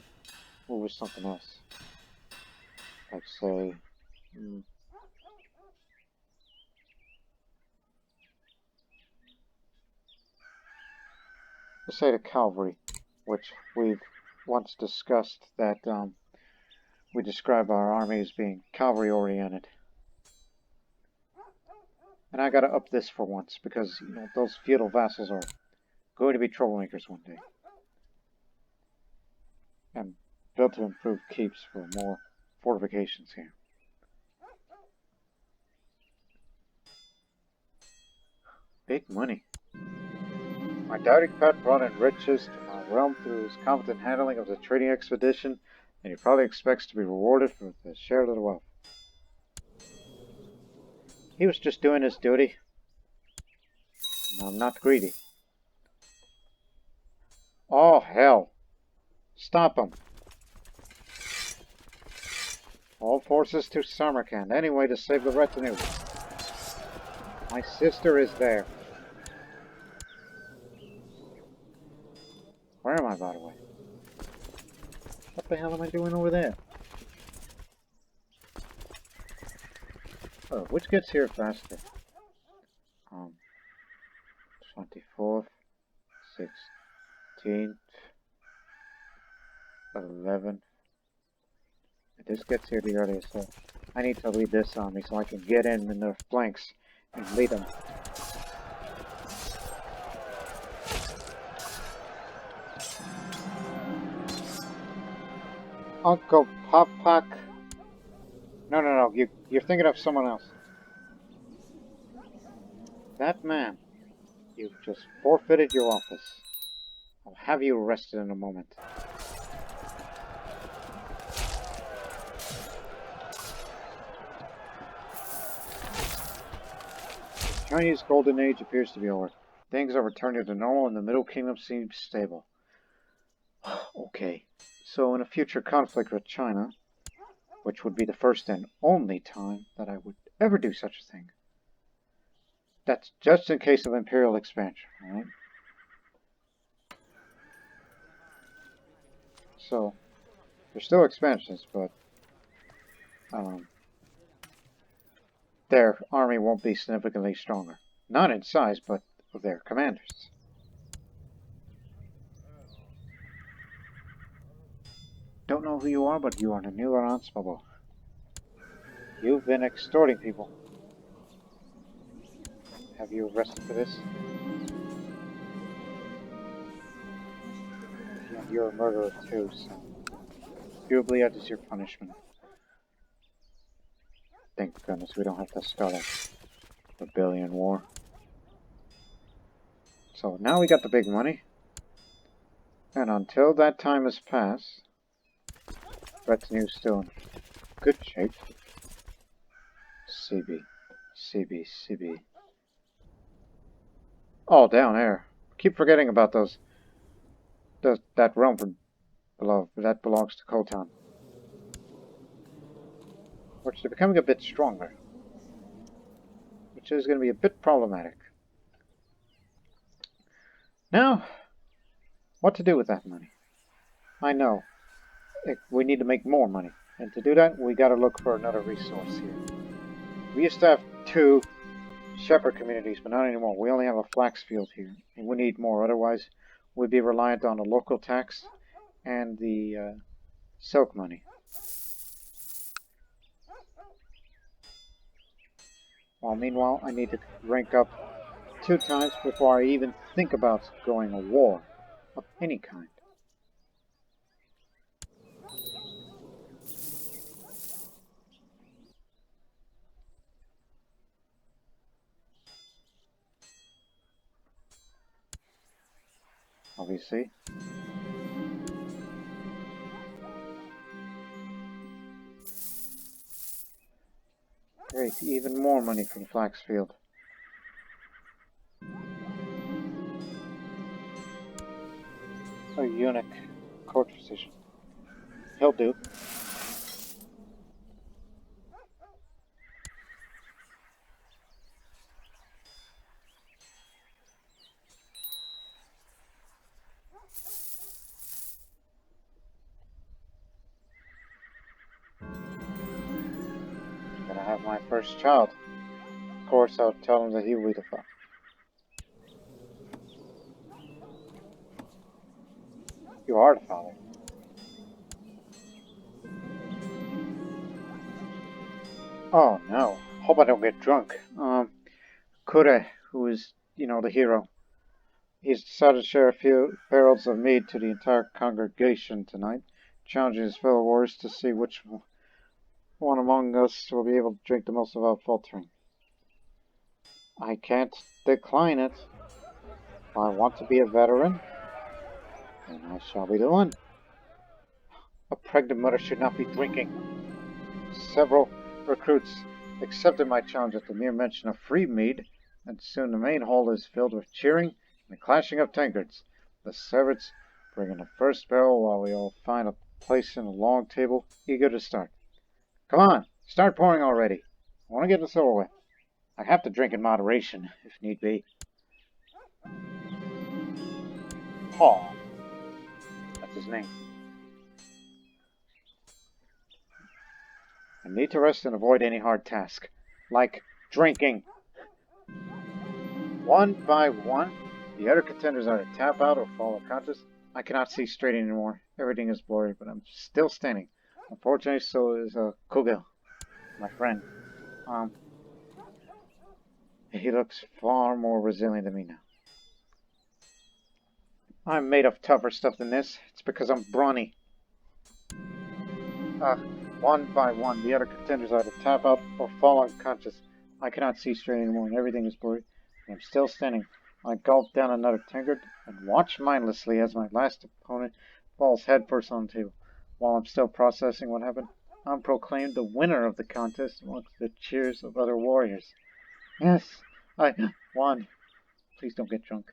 move with something else. Like say, let's say the cavalry, which we've once discussed that we describe our army as being cavalry oriented. And I gotta up this for once, because, you know, those feudal vassals are going to be troublemakers one day. And built to improve keeps for more fortifications here. Big money. My doubting pet brought in riches to my realm through his competent handling of the trading expedition, and he probably expects to be rewarded for the share of the wealth. He was just doing his duty. And I'm not greedy. Oh, hell. Stop him. All forces to Samarkand, anyway, to save the retinue. My sister is there. Where am I, by the way? What the hell am I doing over there? Oh, which gets here faster? 24th, 16th, 11th. This gets here the earliest, so I need to lead this army so I can get in their flanks and lead them. Uncle Popak. No, you're thinking of someone else. That man. You've just forfeited your office. I'll have you arrested in a moment. The Chinese Golden Age appears to be over. Things are returning to normal and the Middle Kingdom seems stable. Okay, so in a future conflict with China, which would be the first and only time that I would ever do such a thing. That's just in case of imperial expansion, right? So, there's still expansions, but their army won't be significantly stronger. Not in size, but of their commanders. Don't know who you are, but you are the new Laurence Bubble. You've been extorting people. Have you arrested for this? Yeah, you're a murderer too, so arguably that is your punishment. Thank goodness we don't have to start a rebellion war. So now we got the big money. And until that time has passed, retinue's still in good shape. CB. Oh, down there. Keep forgetting about those. That realm from below. That belongs to Khotan. Which they're becoming a bit stronger. Which is going to be a bit problematic. Now, what to do with that money? I know. We need to make more money. And to do that, we got to look for another resource here. We used to have 2 shepherd communities, but not anymore. We only have a flax field here, and we need more. Otherwise, we'd be reliant on the local tax and the silk money. While meanwhile, I need to rank up 2 times before I even think about going a war of any kind. Obviously. Great, even more money for the flax field. A eunuch court physician. He'll do. Gonna have my first child. Of course, I'll tell him that he'll be the father. You are the father. Oh no. Hope I don't get drunk. Kure, who is, the hero, he's decided to share a few barrels of mead to the entire congregation tonight, challenging his fellow warriors to see which one among us will be able to drink the most without faltering. I can't decline it. If I want to be a veteran, then I shall be the one. A pregnant mother should not be drinking. Several recruits accepted my challenge at the mere mention of free mead, and soon the main hall is filled with cheering and the clashing of tankards. The servants bring in the first barrel while we all find a place in a long table, eager to start. Come on, start pouring already. I want to get this over with. I have to drink in moderation, if need be. Paul. That's his name. I need to rest and avoid any hard task, like drinking. One by one, the other contenders either tap out or fall unconscious. I cannot see straight anymore. Everything is blurry, but I'm still standing. Unfortunately, so is Kugel, my friend. He looks far more resilient than me now. I'm made of tougher stuff than this. It's because I'm brawny. One by one, the other contenders either tap out or fall unconscious. I cannot see straight anymore, and everything is blurry. I'm still standing. I gulp down another tankard and watch mindlessly as my last opponent falls headfirst on the table. While I'm still processing what happened, I'm proclaimed the winner of the contest amongst the cheers of other warriors. Yes, I won. Please don't get drunk.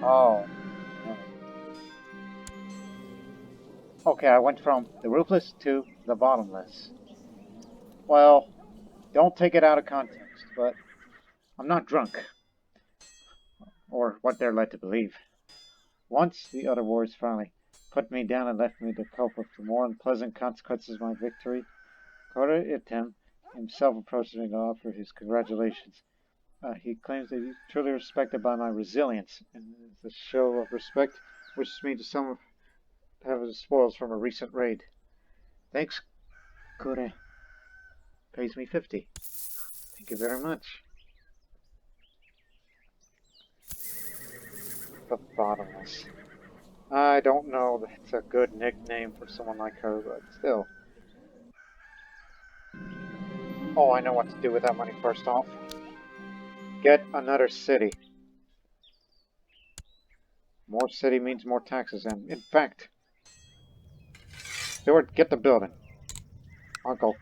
Oh. Okay, I went from the ruthless to the bottomless. Well, don't take it out of context, but I'm not drunk. Or what they're led to believe. Once the other warriors finally put me down and left me to cope with the more unpleasant consequences of my victory, Kore Item himself approached me to offer his congratulations. He claims that he's truly respected by my resilience, and as a show of respect, wishes me to have his spoils from a recent raid. Thanks, Kore. Pays me 50. Thank you very much. The bottomless. I don't know that it's a good nickname for someone like her, but still. Oh, I know what to do with that money first off. Get another city. More city means more taxes, and in fact, Stewart, get the building. Uncle.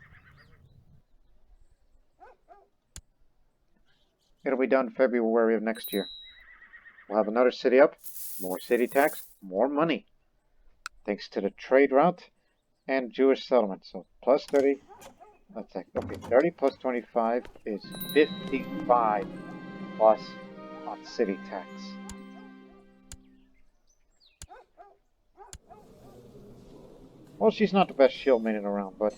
It'll be done February of next year. We'll have another city up, more city tax, more money. Thanks to the trade route and Jewish settlement. So plus 30, let's say, okay, 30 plus 25 is 55 plus on city tax. Well, she's not the best Shieldmaiden around, but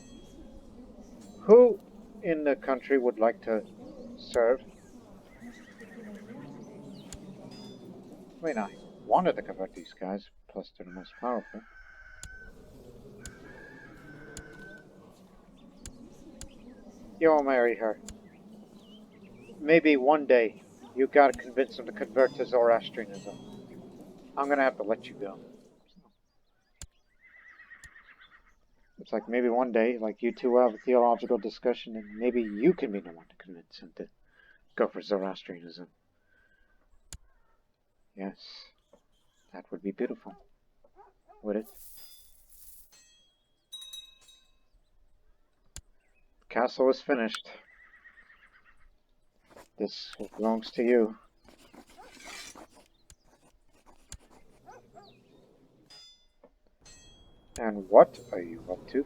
who in the country would like to serve. I mean, I wanted to convert these guys, plus they're the most powerful. You'll marry her. Maybe one day you gotta convince them to convert to Zoroastrianism. I'm gonna have to let you go. It's like maybe one day, like you two will have a theological discussion, and maybe you can be the one to convince him to go for Zoroastrianism. Yes, that would be beautiful, would it? The castle is finished. This belongs to you. And what are you up to?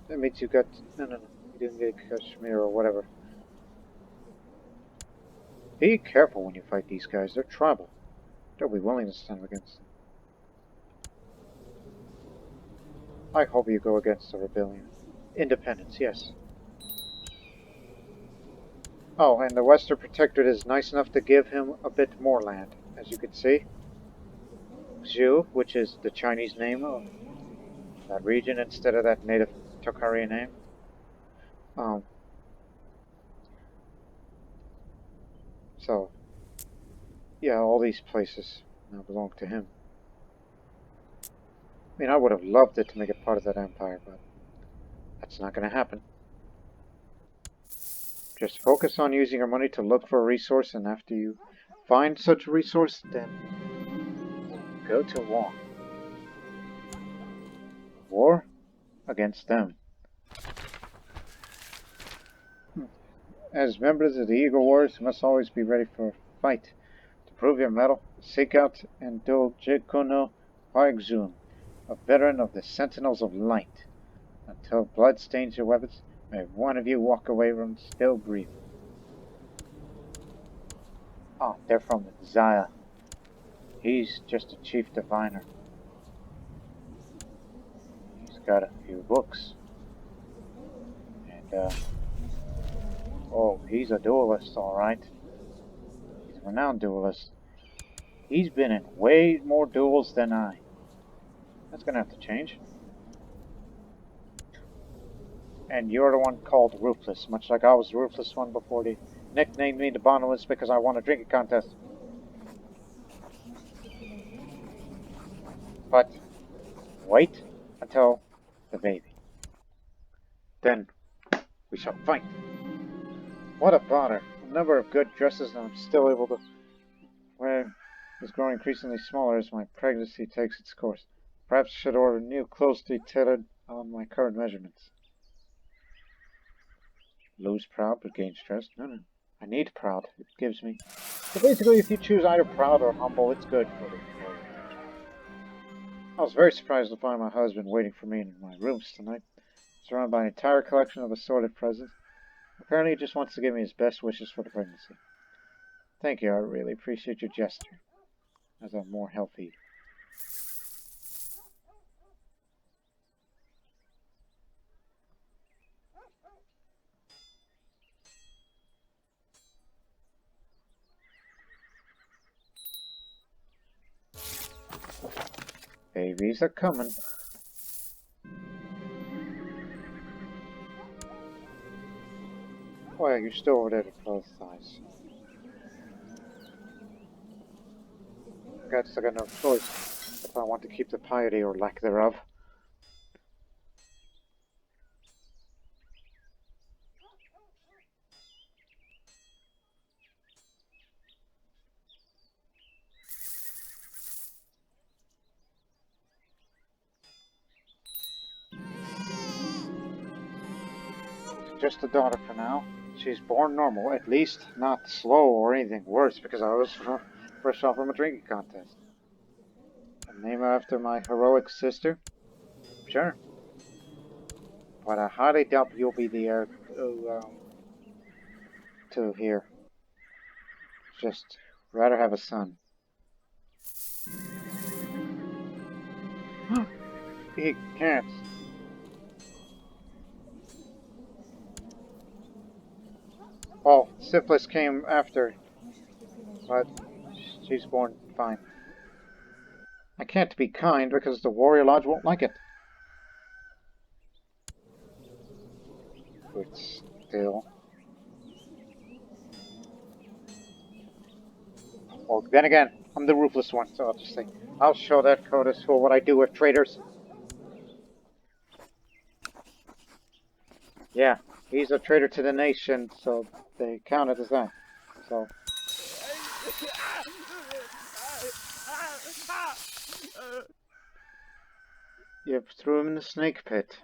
That means you got... No. You didn't get Kashmir or whatever. Be careful when you fight these guys. They're tribal. They'll be willing to stand against them. I hope you go against the rebellion. Independence, yes. Oh, and the Western Protectorate is nice enough to give him a bit more land, as you can see. Zhu, which is the Chinese name of that region instead of that native Tokhari name. So, yeah, all these places now belong to him. I mean, I would have loved it to make it part of that empire, but that's not going to happen. Just focus on using your money to look for a resource, and after you find such a resource, then go to war. War against them. As members of the Eagle Wars, you must always be ready for a fight. To prove your mettle, seek out and duel Jikuno Haigzun, a veteran of the Sentinels of Light. Until blood stains your weapons, may one of you walk away from still breathing. Oh, they're from Zaya. He's just a chief diviner. He's got a few books. And, oh, he's a duelist, alright. He's a renowned duelist. He's been in way more duels than I. That's gonna have to change. And you're the one called Ruthless, much like I was the Ruthless one before they nicknamed me the Bonneless because I won a drinking contest. But wait until the baby. Then we shall fight. What a bother. The number of good dresses that I'm still able to wear is growing increasingly smaller as my pregnancy takes its course. Perhaps I should order new clothes to be tailored on my current measurements. Lose proud but gain stress? No. I need proud. It gives me... So basically, if you choose either proud or humble, it's good for the... I was very surprised to find my husband waiting for me in my rooms tonight, surrounded by an entire collection of assorted presents. Apparently he just wants to give me his best wishes for the pregnancy. Thank you, I really appreciate your gesture. As I'm more healthy. Babies are coming. Oh yeah, you're still over there to close thighs. I guess I got no choice if I want to keep the piety or lack thereof. Just a daughter for now. She's born normal, at least not slow or anything worse because I was fresh off from a drinking contest. And name her after my heroic sister? Sure. But I highly doubt you'll be the heir to here. Just rather have a son. He can't. Well, syphilis came after, but she's born fine. I can't be kind because the warrior lodge won't like it. But still. Well, then again, I'm the ruthless one, so I'll just say, I'll show that Codas for what I do with traitors. Yeah, he's a traitor to the nation, so they count it as that. So. You threw him in the snake pit.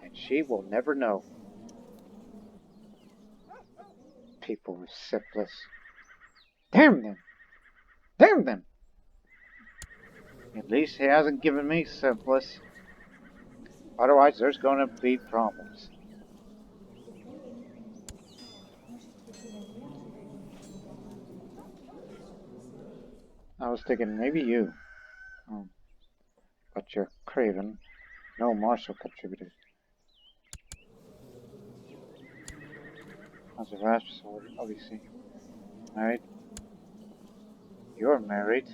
And she will never know. People with syphilis. Damn them! Damn them! At least he hasn't given me syphilis. Otherwise, there's gonna be problems. I was thinking maybe you. But you're craven. No Marshall contributed. How's the rasp sword? Obviously. Married? You're married.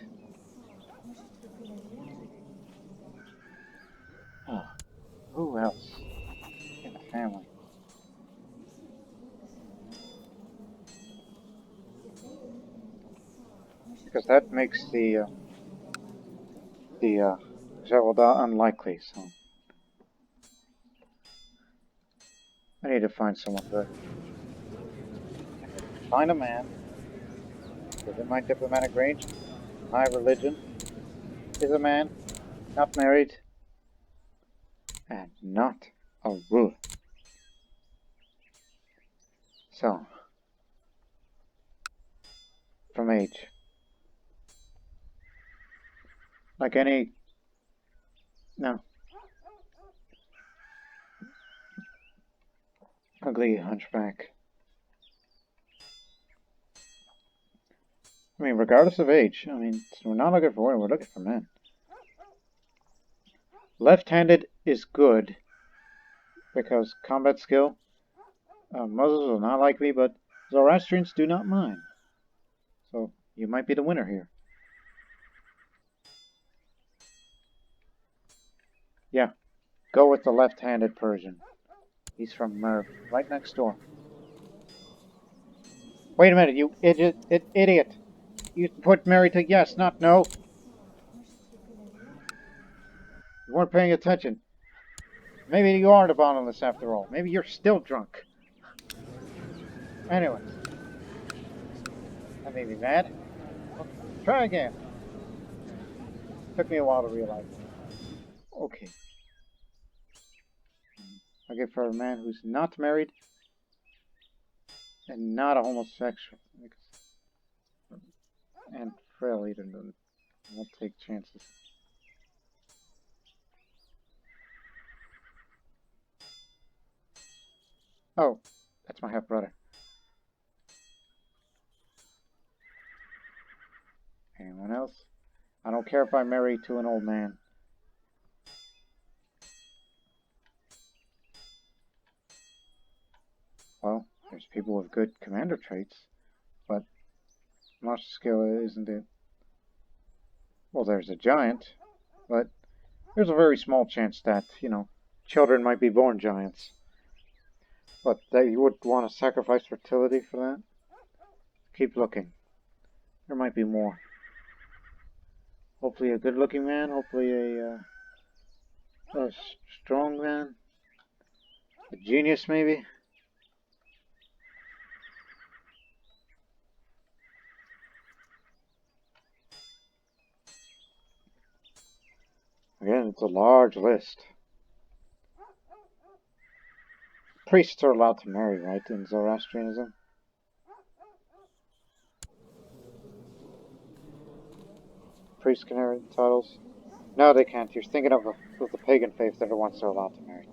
Oh, who else in the family? Because that makes the Zelda unlikely, so I need to find someone good. Find a man within my diplomatic range. My religion is a man, not married, and not a ruler. So, from age. Like any... No. Ugly hunchback. I mean, regardless of age, I mean, we're not looking for women, we're looking for men. Left-handed is good, because combat skill, Muslims will not like me, but Zoroastrians do not mind. So, you might be the winner here. Yeah, go with the left-handed Persian. He's from Merv, right next door. Wait a minute, you idiot! You put married to yes, not no. You weren't paying attention. Maybe you are the bottomless after all. Maybe you're still drunk. Anyways. That made me mad. Well, try again. Took me a while to realize. Okay. I'll give her a man who's not married and not a homosexual. And frail either. Won't take chances. Oh, that's my half brother. Anyone else? I don't care if I'm married to an old man. Well, there's people with good commander traits, but much skill isn't it? Well, there's a giant, but there's a very small chance that, children might be born giants. But that you would want to sacrifice fertility for that? Keep looking. There might be more. Hopefully a good-looking man, hopefully a strong man. A genius, maybe? Again, it's a large list. Priests are allowed to marry, right, in Zoroastrianism? Priests can inherit titles? No, they can't. You're thinking of the pagan faith. They're the ones that are allowed to marry.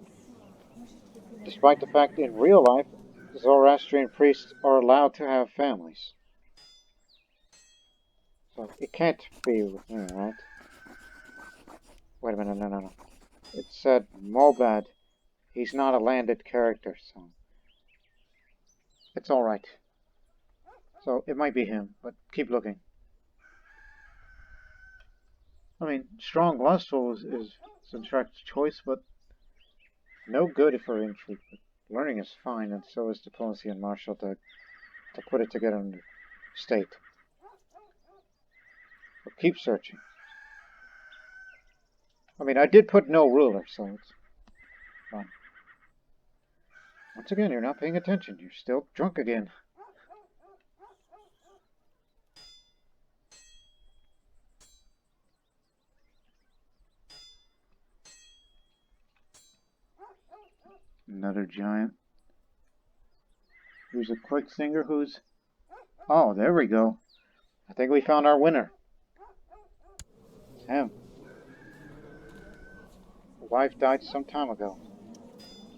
Despite the fact in real life, Zoroastrian priests are allowed to have families. So it can't be with me, right? Wait a minute, no. It said Mobad he's not a landed character, so it's alright. So it might be him, but keep looking. I mean, strong lustful is Subtract's choice, but no good for intrigue. Learning is fine, and so is diplomacy and martial to put it together in the state. But keep searching. I mean, I did put no ruler, so it's fine. Once again, you're not paying attention. You're still drunk again. Another giant. Who's a quick singer who's... Oh, there we go. I think we found our winner. It's him. The wife died some time ago.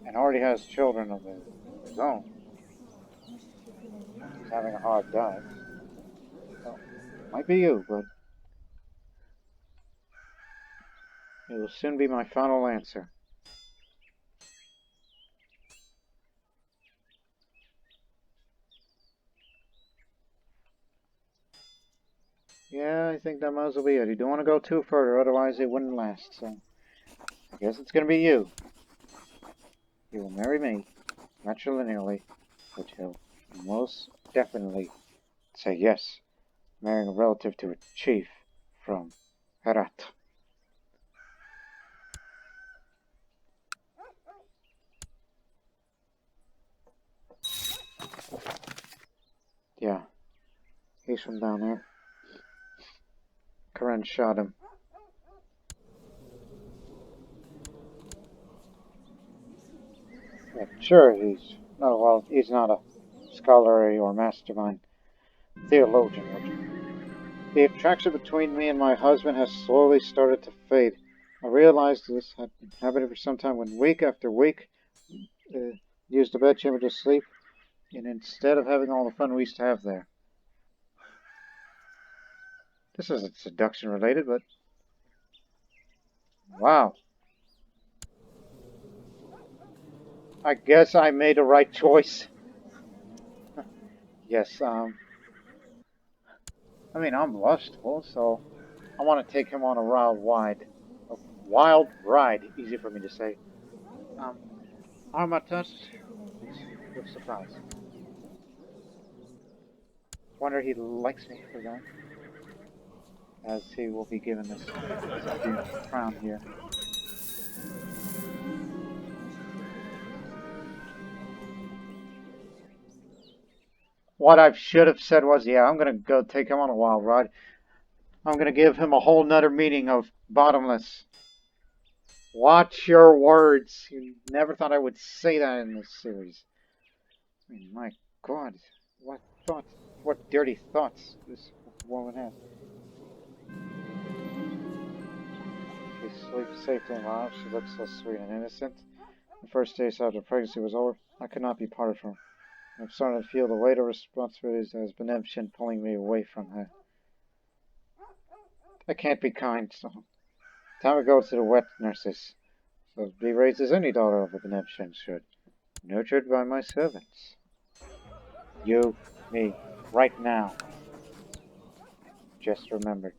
And already has children of his own. He's having a hard dive. So, might be you, but... it will soon be my final answer. Yeah, I think that might as well be it. You don't want to go too further, otherwise it wouldn't last, so... I guess it's gonna be you. You will marry me, matrilineally, but you'll most definitely say yes, marrying a relative to a chief from Herat. Yeah, he's from down there. Karen shot him. Yeah, sure, he's not a scholarly or mastermind theologian. The attraction between me and my husband has slowly started to fade. I realized this had been happening for some time when week after week used the bedchamber to sleep, and instead of having all the fun we used to have there. This isn't seduction related, but wow. I guess I made the right choice. Yes, I mean, I'm lustful, so I want to take him on a wild ride, easy for me to say. Armatus with surprise. Wonder he likes me for that, as he will be given this Sogdian crown here. What I should have said was, yeah, I'm gonna go take him on a wild ride. I'm gonna give him a whole nother meaning of bottomless. Watch your words. You never thought I would say that in this series. I mean, my God, what thoughts, what dirty thoughts this woman has. She sleeps safely in my arms. She looks so sweet and innocent. The first days after pregnancy was over, I could not be parted from her. I'm starting to feel the weight of responsibilities as Banebshen pulling me away from her. I can't be kind, so time to go to the wet nurses. So be raised as any daughter of a Banebshen should, nurtured by my servants. You, me, right now. Just remembered.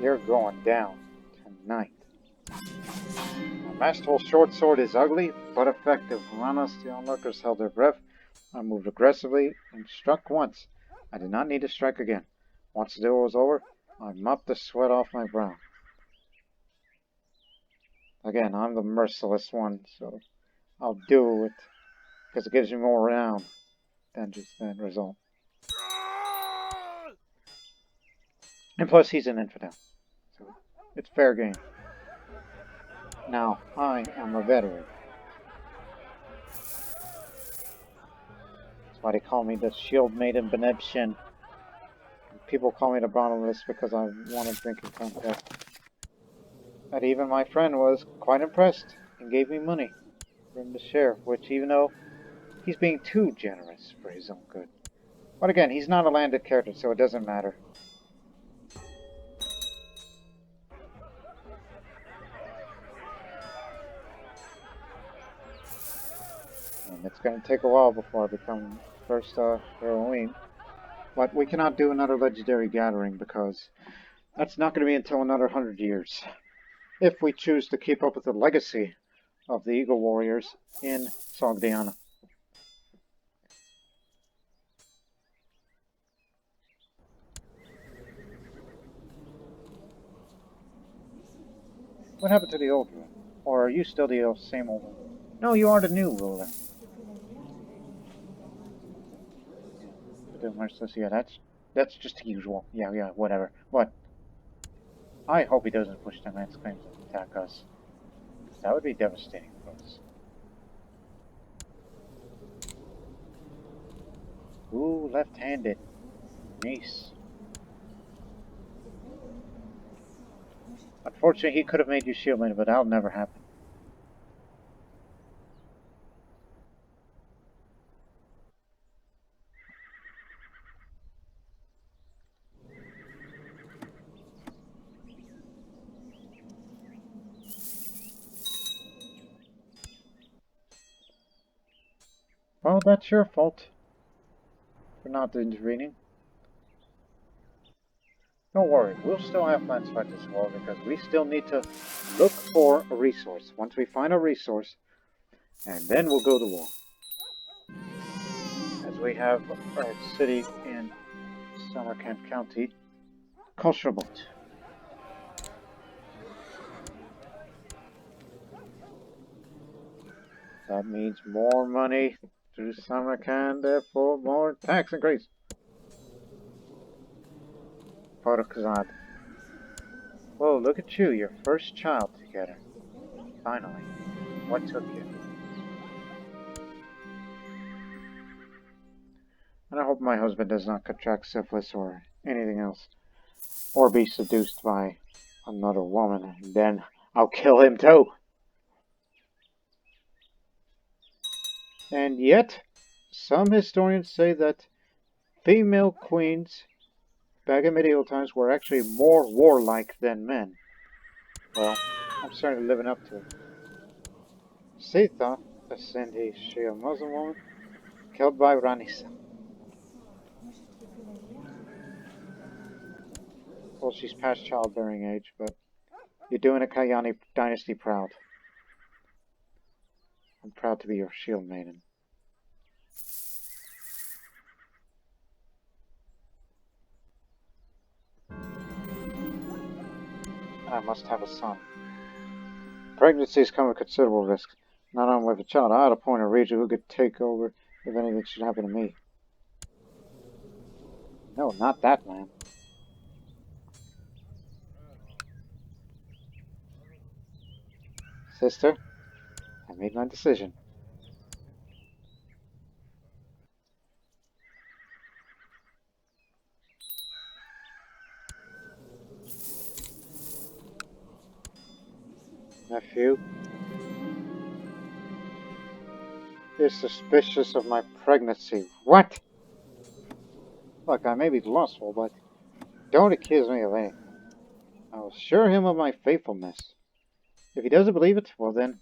You're going down tonight. My masterful short sword is ugly, but effective. Around us, the onlookers held their breath. I moved aggressively and struck once. I did not need to strike again. Once the duel was over, I mopped the sweat off my brow. Again, I'm the merciless one, so I'll do it because it gives me more renown than just that result. And plus, he's an infidel, so it's fair game. Now, I am a veteran. That's why they call me the Shieldmaiden Banebshen. People call me the bottomless because I won a drinking contest. And even my friend was quite impressed and gave me money for him to share, which even though he's being too generous for his own good. But again, he's not a landed character, so it doesn't matter. going to take a while before I become first heroine. But we cannot do another legendary gathering because that's not going to be until another 100 years. If we choose to keep up with the legacy of the Eagle Warriors in Sogdiana. What happened to the old ruler? Or are you still the same old one? No, you are the new ruler. Yeah, that's just the usual. Yeah, whatever. What? I hope he doesn't push them man's claims and attack us. That would be devastating for us. Ooh, left-handed. Nice. Unfortunately, he could have made you Shieldmaiden, but that'll never happen. Well, that's your fault for not intervening. Don't worry, we'll still have plans to fight this war because we still need to look for a resource. Once we find a resource, and then we'll go to war. As we have a city in Samarkand County, Koshrabot. That means more money to Samarkand, therefore more tax increase. Farokzad. Whoa, look at you, your first child together. Finally. What took you? And I hope my husband does not contract syphilis or anything else. Or be seduced by another woman, and then I'll kill him too. And yet, some historians say that female queens back in medieval times were actually more warlike than men. Well, I'm starting to living up to it. Sita, a Sindhi Shia Muslim woman, killed by Ranisa. Well, she's past childbearing age, but you're doing a Kayani dynasty proud. I'm proud to be your Shieldmaiden. I must have a son. Pregnancies come with considerable risks. Not only with a child, I had to appoint a regent who could take over if anything should happen to me. No, not that man. Sister, I made my decision. Nephew, you're suspicious of my pregnancy. What? Look, I may be lustful, but don't accuse me of anything. I'll assure him of my faithfulness. If he doesn't believe it, well then,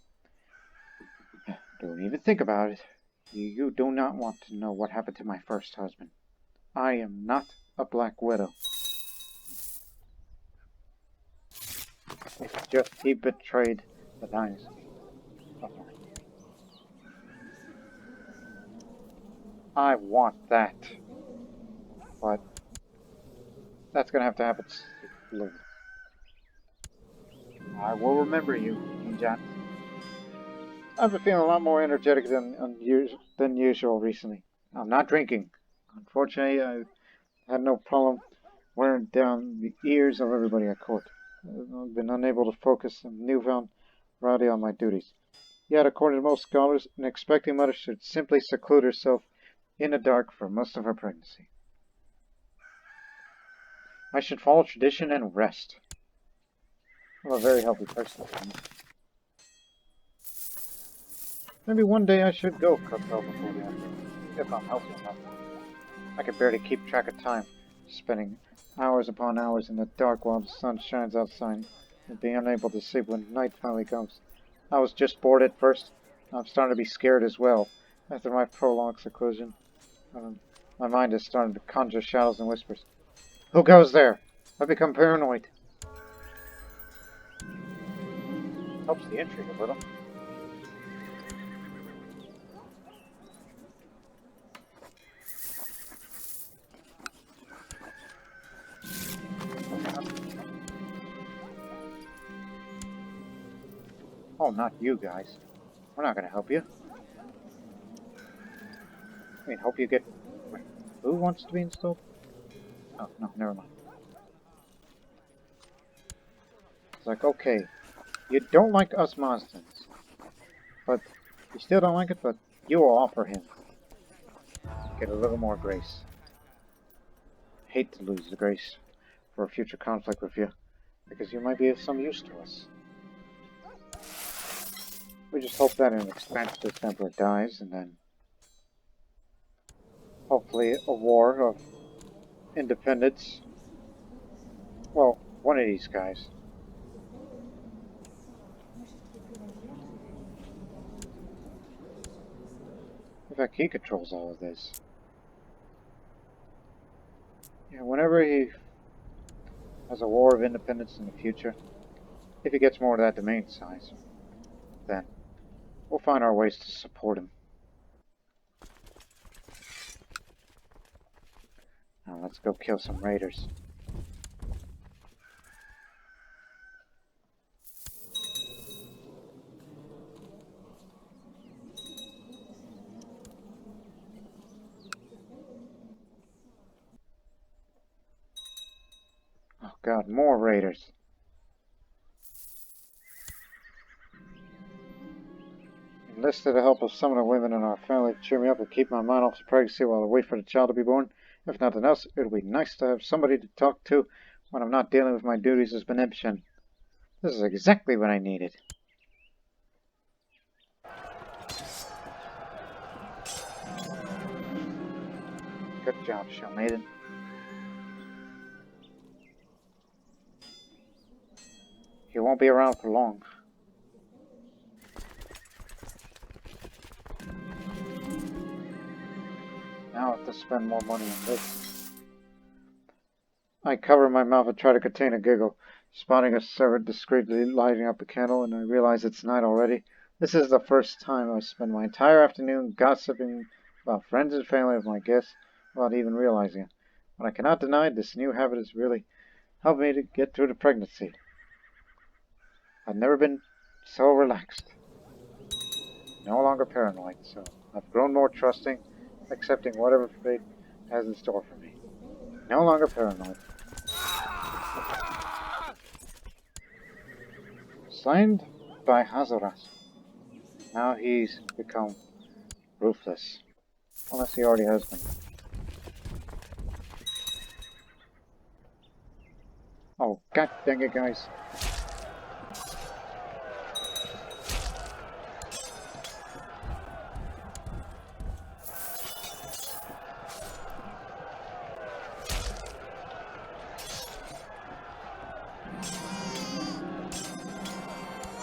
don't even think about it. You do not want to know what happened to my first husband. I am not a black widow. It's just he betrayed the dynasty. I want that. But that's gonna have to happen slowly. I will remember you, Injat. I've been feeling a lot more energetic than usual recently. I'm not drinking. Unfortunately, I had no problem wearing down the ears of everybody at court. I've been unable to focus on newfound variety on my duties. Yet, according to most scholars, an expecting mother should simply seclude herself in the dark for most of her pregnancy. I should follow tradition and rest. I'm a very healthy person. Maybe one day I should go Cutthroat before the afternoon, if I'm healthy enough. I can barely keep track of time, spending hours upon hours in the dark while the sun shines outside, and being unable to sleep when night finally comes. I was just bored at first. I'm starting to be scared as well. After my prolonged seclusion, my mind is starting to conjure shadows and whispers. Who goes there? I become paranoid. Helps the intrigue a little. Oh, not you guys. We're not going to help you. I mean, hope you get... Wait, who wants to be installed? Oh, no, never mind. It's like, okay, you don't like us monsters, but you still don't like it, but you will offer him. Get a little more grace. Hate to lose the grace for a future conflict with you, because you might be of some use to us. We just hope that an expansionist emperor dies, and then hopefully a war of independence. Well, one of these guys. In fact, he controls all of this. Yeah, whenever he has a war of independence in the future, if he gets more of that domain size, then we'll find our ways to support him. Now let's go kill some raiders. Oh god, more raiders. Enlisted the help of some of the women in our family to cheer me up and keep my mind off the pregnancy while I wait for the child to be born. If nothing else, it would be nice to have somebody to talk to when I'm not dealing with my duties as Banebshen. This is exactly what I needed. Good job, Shieldmaiden. He won't be around for long. Now I have to spend more money on this. I cover my mouth and try to contain a giggle, spotting a servant discreetly lighting up a candle, and I realize it's night already. This is the first time I've spent my entire afternoon gossiping about friends and family of my guests without even realizing it. But I cannot deny this new habit has really helped me to get through the pregnancy. I've never been so relaxed. No longer paranoid, so I've grown more trusting, accepting whatever fate has in store for me. No longer paranoid. Signed by Hazoras. Now he's become ruthless. Unless he already has been. Oh, god dang it, guys.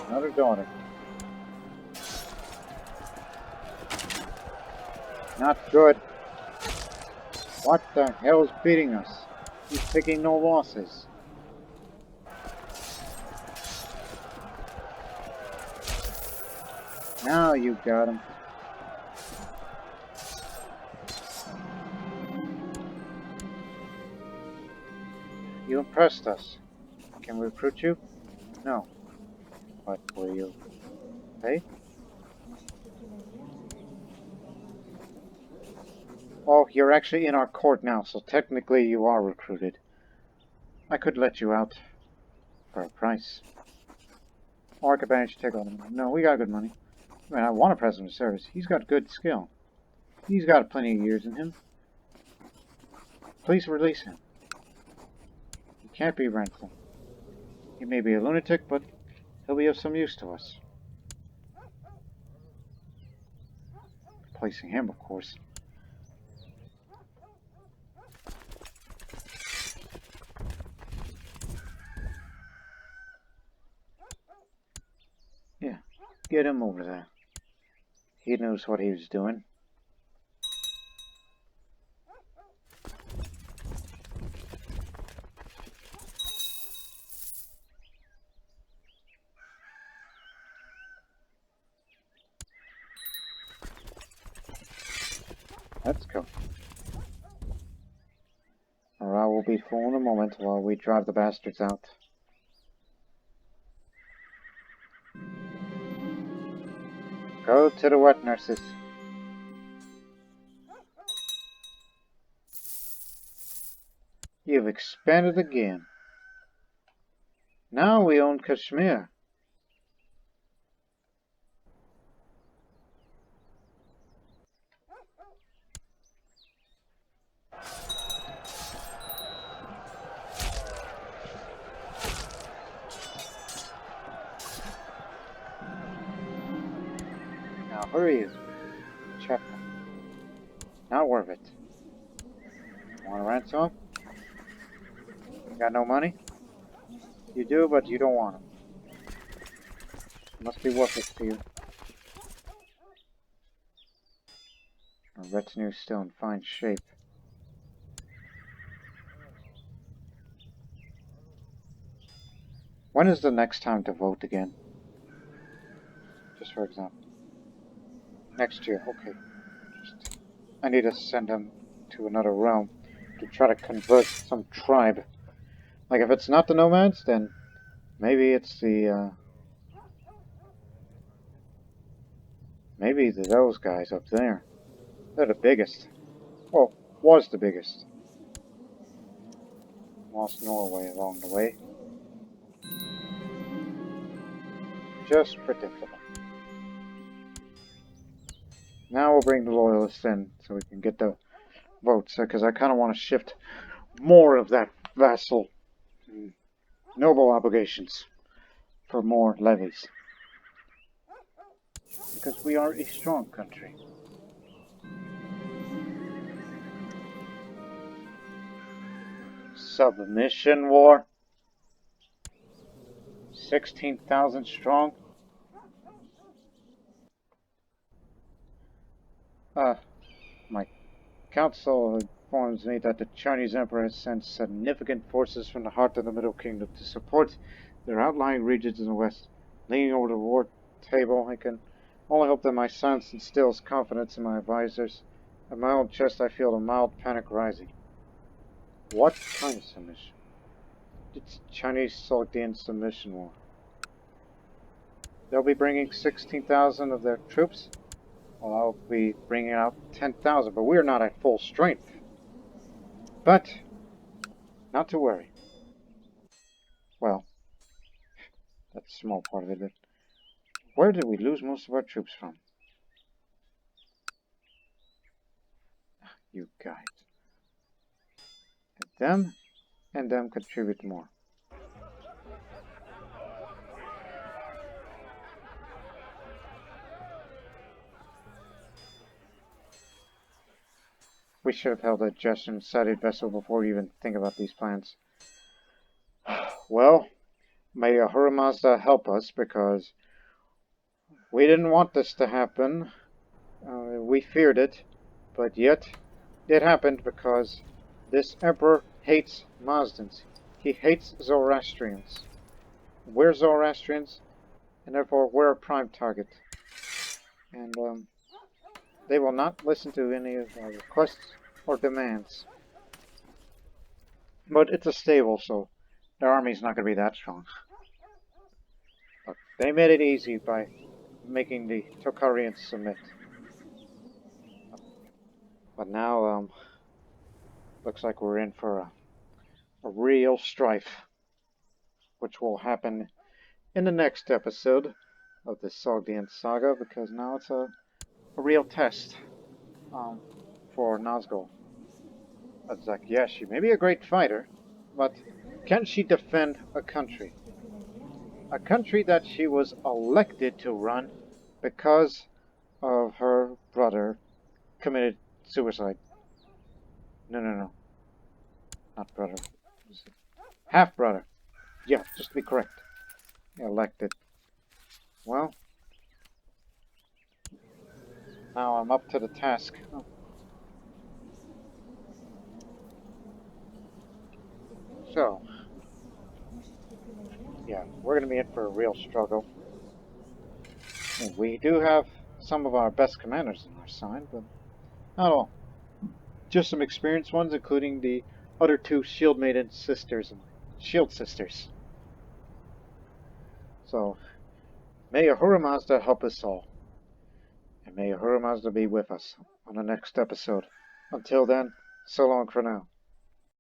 Another daughter. Not good. What the hell's beating us? He's taking no losses. Now you got him. You impressed us. Can we recruit you? No. But will you pay? Oh, you're actually in our court now, so technically you are recruited. I could let you out for a price. Or I could manage to take all the money. No, we got good money. I mean, I want to press him to service. He's got good skill. He's got plenty of years in him. Please release him. He can't be ransom. He may be a lunatic, but he'll be of some use to us. Placing him, of course. Yeah, get him over there. He knows what he was doing. Let's go. Or I will be full in a moment while we drive the bastards out. Go to the wet nurses. You've expanded again. Now we own Kashmir. Now hurry you, Chapman. Not worth it. Want a ransom? You got no money? You do, but you don't want them. Must be worth it to you. Our retinue's still in fine shape. When is the next time to vote again? Just for example. Next year, okay. I need to send him to another realm to try to convert some tribe. Like, if it's not the nomads, then maybe it's the, maybe those guys up there. They're the biggest. Well, was the biggest. Lost Norway along the way. Just predictable. Now we'll bring the loyalists in so we can get the votes, because I kind of want to shift more of that vassal noble obligations for more levies. Because we are a strong country. Submission war? 16,000 strong? My council informs me that the Chinese Emperor has sent significant forces from the heart of the Middle Kingdom to support their outlying regions in the west. Leaning over the war table, I can only hope that my silence instills confidence in my advisors. At my own chest, I feel a mild panic rising. What kind of submission? It's Chinese Sogdian submission war. They'll be bringing 16,000 of their troops. Well, I'll be bringing out 10,000, but we're not at full strength. But, not to worry. Well, that's a small part of it. But where did we lose most of our troops from? You guys. And them contribute more. We should have held a gesture inside a vessel before we even think about these plans. Well, may Ahura Mazda help us, because we didn't want this to happen. We feared it, but yet it happened because this emperor hates Mazdans. He hates Zoroastrians. We're Zoroastrians, and therefore we're a prime target. And they will not listen to any of our requests or demands. But it's a stable, so their army's not going to be that strong. But they made it easy by making the Tokharians submit. But now, looks like we're in for a real strife, which will happen in the next episode of the Sogdian Saga, because now it's a real test for Nazgul. It's like, yeah, she may be a great fighter, but can she defend a country? A country that she was elected to run because of her brother committed suicide. No. Not brother. Half brother. Yeah, just to be correct. Elected. Well, now I'm up to the task. Oh. So, yeah, we're going to be in for a real struggle. And we do have some of our best commanders on our side, but not all. just some experienced ones, including the other two Shieldmaiden sisters, Shield sisters. So, may Ahura Mazda help us all. And may Ahura Mazda be with us on the next episode. Until then, so long for now.